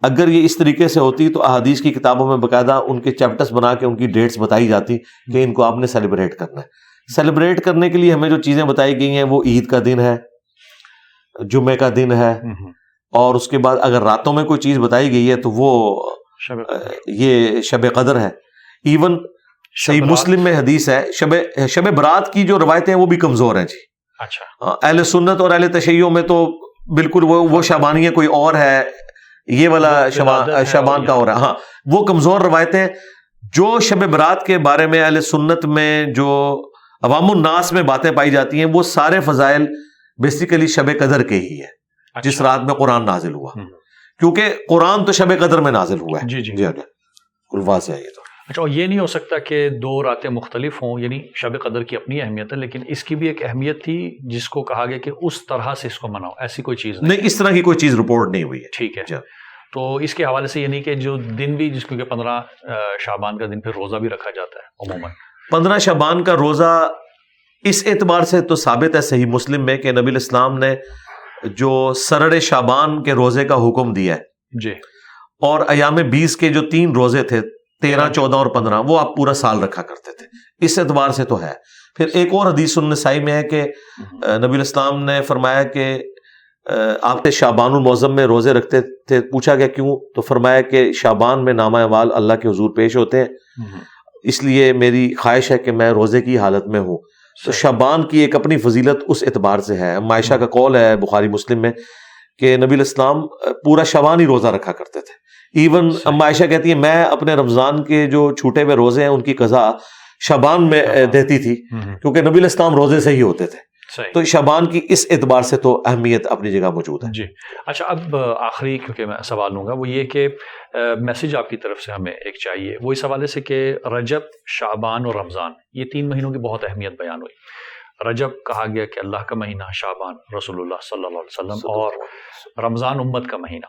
اگر یہ اس طریقے سے ہوتی تو احادیث کی کتابوں میں باقاعدہ ان کے چیپٹرز بنا کے ان کی ڈیٹس بتائی جاتی کہ ان کو آپ نے سیلیبریٹ کرنا ہے. سیلیبریٹ کرنے کے لیے ہمیں جو چیزیں بتائی گئی ہیں وہ عید کا دن ہے، جمعے کا دن ہے، اور اس کے بعد اگر راتوں میں کوئی چیز بتائی گئی ہے تو وہ یہ شب قدر ہے. ایون صحیح مسلم میں حدیث ہے شب برات کی جو روایتیں ہیں وہ بھی کمزور ہیں جی.
اچھا،
اہل سنت اور اہل تشیع میں تو بالکل وہ شعبانیہ کوئی اور ہے، یہ والا شعبان کا اور ہے. ہاں، وہ کمزور روایتیں. جو شب برات کے بارے میں اہل سنت میں جو عوام الناس میں باتیں پائی جاتی ہیں وہ سارے فضائل بیسیکلی شب قدر کے ہی ہے، جس رات میں قرآن نازل ہوا، کیونکہ قرآن تو شب قدر میں نازل ہوا ہے. جی واضح ہے یہ تو.
اچھا، اور یہ نہیں ہو سکتا کہ دو راتیں مختلف ہوں، یعنی شب قدر کی اپنی اہمیت ہے لیکن اس کی بھی ایک اہمیت تھی جس کو کہا گیا کہ اس طرح سے اس کو مناؤ، ایسی کوئی چیز
نہیں، اس طرح کی کوئی چیز رپورٹ نہیں ہوئی ہے.
ٹھیک ہے. تو اس کے حوالے سے یہ نہیں کہ جو دن بھی جس کو کہ 15 شعبان کا دن پھر روزہ بھی رکھا جاتا ہے عموماً.
15 شعبان کا روزہ اس اعتبار سے تو ثابت ہے صحیح مسلم میں کہ نبی الاسلام نے جو سرڑ شعبان کے روزے کا حکم دیا ہے
جی،
اور ایام 20 کے جو 3 روزے تھے 13، 14 اور 15 وہ آپ پورا سال رکھا کرتے تھے، اس اعتبار سے تو ہے. پھر ایک اور حدیث النسائی میں ہے کہ نبی الاسلام نے فرمایا کہ آپ شعبان المعظم میں روزے رکھتے تھے. پوچھا گیا کیوں؟ تو فرمایا کہ شعبان میں نامہ اعمال اللہ کے حضور پیش ہوتے ہیں، اس لیے میری خواہش ہے کہ میں روزے کی حالت میں ہوں. تو شعبان کی ایک اپنی فضیلت اس اعتبار سے ہے. عائشہ کا قول ہے بخاری مسلم میں کہ نبی الاسلام پورا شعبان ہی روزہ رکھا کرتے تھے. ایون عائشہ کہتی ہے میں اپنے رمضان کے جو چھوٹے ہوئے روزے ہیں ان کی قضا شعبان میں دیتی تھی کیونکہ نبی الاسلام روزے سے ہی ہوتے تھے. تو شعبان کی اس اعتبار سے تو اہمیت اپنی جگہ موجود ہے.
جی. اچھا، اب آخری کیونکہ میں سوال لوں گا وہ یہ کہ میسج آپ کی طرف سے ہمیں ایک چاہیے، وہ اس حوالے سے کہ رجب، شعبان اور رمضان یہ 3 مہینوں کی بہت اہمیت بیان ہوئی. رجب کہا گیا کہ اللہ کا مہینہ، شعبان رسول اللہ صلی اللہ علیہ وسلم، اور رمضان امت کا مہینہ.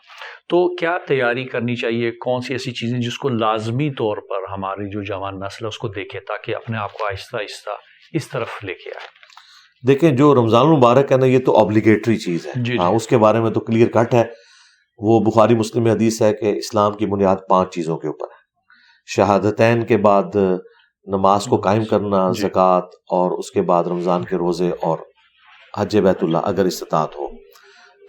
تو کیا تیاری کرنی چاہیے؟ کون سی ایسی چیزیں جس کو لازمی طور پر ہماری جو جوان نسل ہے اس کو دیکھے تاکہ اپنے آپ کو آہستہ آہستہ اس طرف لے کے آئے؟
دیکھیں، جو رمضان المبارک ہے نا یہ تو اوبلیگیٹری چیز ہے.
جی.
ہاں، اس کے بارے میں تو کلیئر کٹ ہے. وہ بخاری مسلم میں حدیث ہے کہ اسلام کی بنیاد 5 چیزوں کے اوپر ہے. شہادتین کے بعد نماز کو قائم کرنا، زکوٰۃ، اور اس کے بعد رمضان کے روزے اور حج بیت اللہ اگر استطاعت ہو.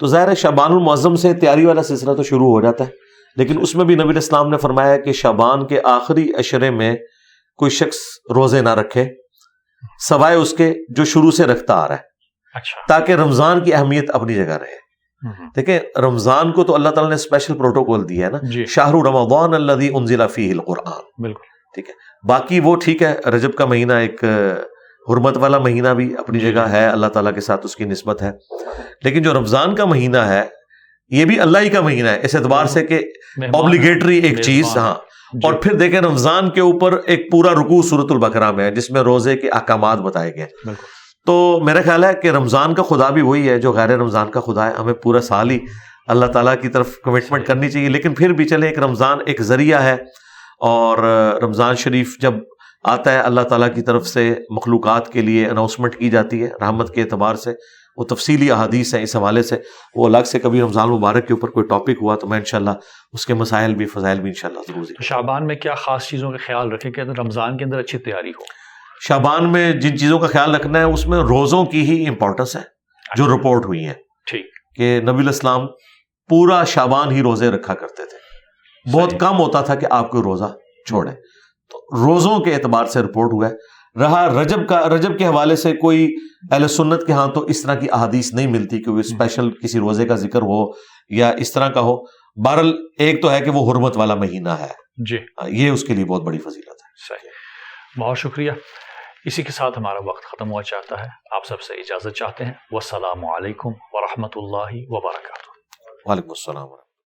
تو ظاہر ہے شعبان المعظم سے تیاری والا سلسلہ تو شروع ہو جاتا ہے، لیکن اس میں بھی نبی الاسلام نے فرمایا کہ شعبان کے آخری عشرے میں کوئی شخص روزے نہ رکھے سوائے اس کے جو شروع سے رکھتا آ رہا ہے،
اچھا،
تاکہ رمضان کی اہمیت اپنی جگہ رہے۔ دیکھیں رمضان کو تو اللہ تعالیٰ نے اسپیشل پروٹوکول دیا ہے نا،
جی
شاہر رمضان الذی انزل فیہ القرآن،
بالکل
ٹھیک ہے۔ باقی وہ ٹھیک ہے، رجب کا مہینہ ایک حرمت والا مہینہ بھی اپنی جگہ ہے، اللہ تعالیٰ کے ساتھ اس کی نسبت ہے، لیکن جو رمضان کا مہینہ ہے یہ بھی اللہ ہی کا مہینہ ہے اس اعتبار سے کہ اوبلیگیٹری ایک چیز، ہاں۔ اور پھر دیکھیں رمضان کے اوپر ایک پورا رکوع سورۃ البقرہ میں ہے جس میں روزے کے احکامات بتائے گئے، تو میرا خیال ہے کہ رمضان کا خدا بھی وہی ہے جو غیر رمضان کا خدا ہے، ہمیں پورا سال ہی اللہ تعالیٰ کی طرف کمٹمنٹ کرنی چاہیے، لیکن پھر بھی چلیں ایک رمضان ایک ذریعہ ہے، اور رمضان شریف جب آتا ہے اللہ تعالیٰ کی طرف سے مخلوقات کے لیے اناؤنسمنٹ کی جاتی ہے رحمت کے اعتبار سے، وہ تفصیلی احادیث ہیں اس حوالے سے، وہ الگ سے کبھی رمضان مبارک کے اوپر کوئی ٹاپک ہوا تو میں انشاءاللہ اس کے مسائل بھی فضائل بھی انشاءاللہ ضرور ذکر۔
شعبان میں کیا خاص چیزوں کا خیال رکھیں کہ رمضان کے اندر اچھی تیاری ہو؟
شعبان میں جن چیزوں کا خیال رکھنا ہے اس میں روزوں کی ہی امپورٹنس ہے جو رپورٹ ہوئی ہیں،
ٹھیک،
کہ نبی الاسلام پورا شعبان ہی روزے رکھا کرتے تھے، بہت کم ہوتا تھا کہ آپ کوئی روزہ چھوڑیں، تو روزوں کے اعتبار سے رپورٹ ہوا ہے۔ رہا رجب کے حوالے سے کوئی اہل سنت کے ہاں تو اس طرح کی احادیث نہیں ملتی کہ وہ اسپیشل کسی روزے کا ذکر ہو یا اس طرح کا ہو، بہرحال ایک تو ہے کہ وہ حرمت والا مہینہ ہے،
جی
یہ اس کے لیے بہت بڑی فضیلت ہے۔
صحیح، بہت شکریہ۔ اسی کے ساتھ ہمارا وقت ختم ہوا چاہتا ہے، آپ سب سے اجازت چاہتے ہیں، والسلام علیکم ورحمۃ اللہ وبرکاتہ۔
وعلیکم السلام۔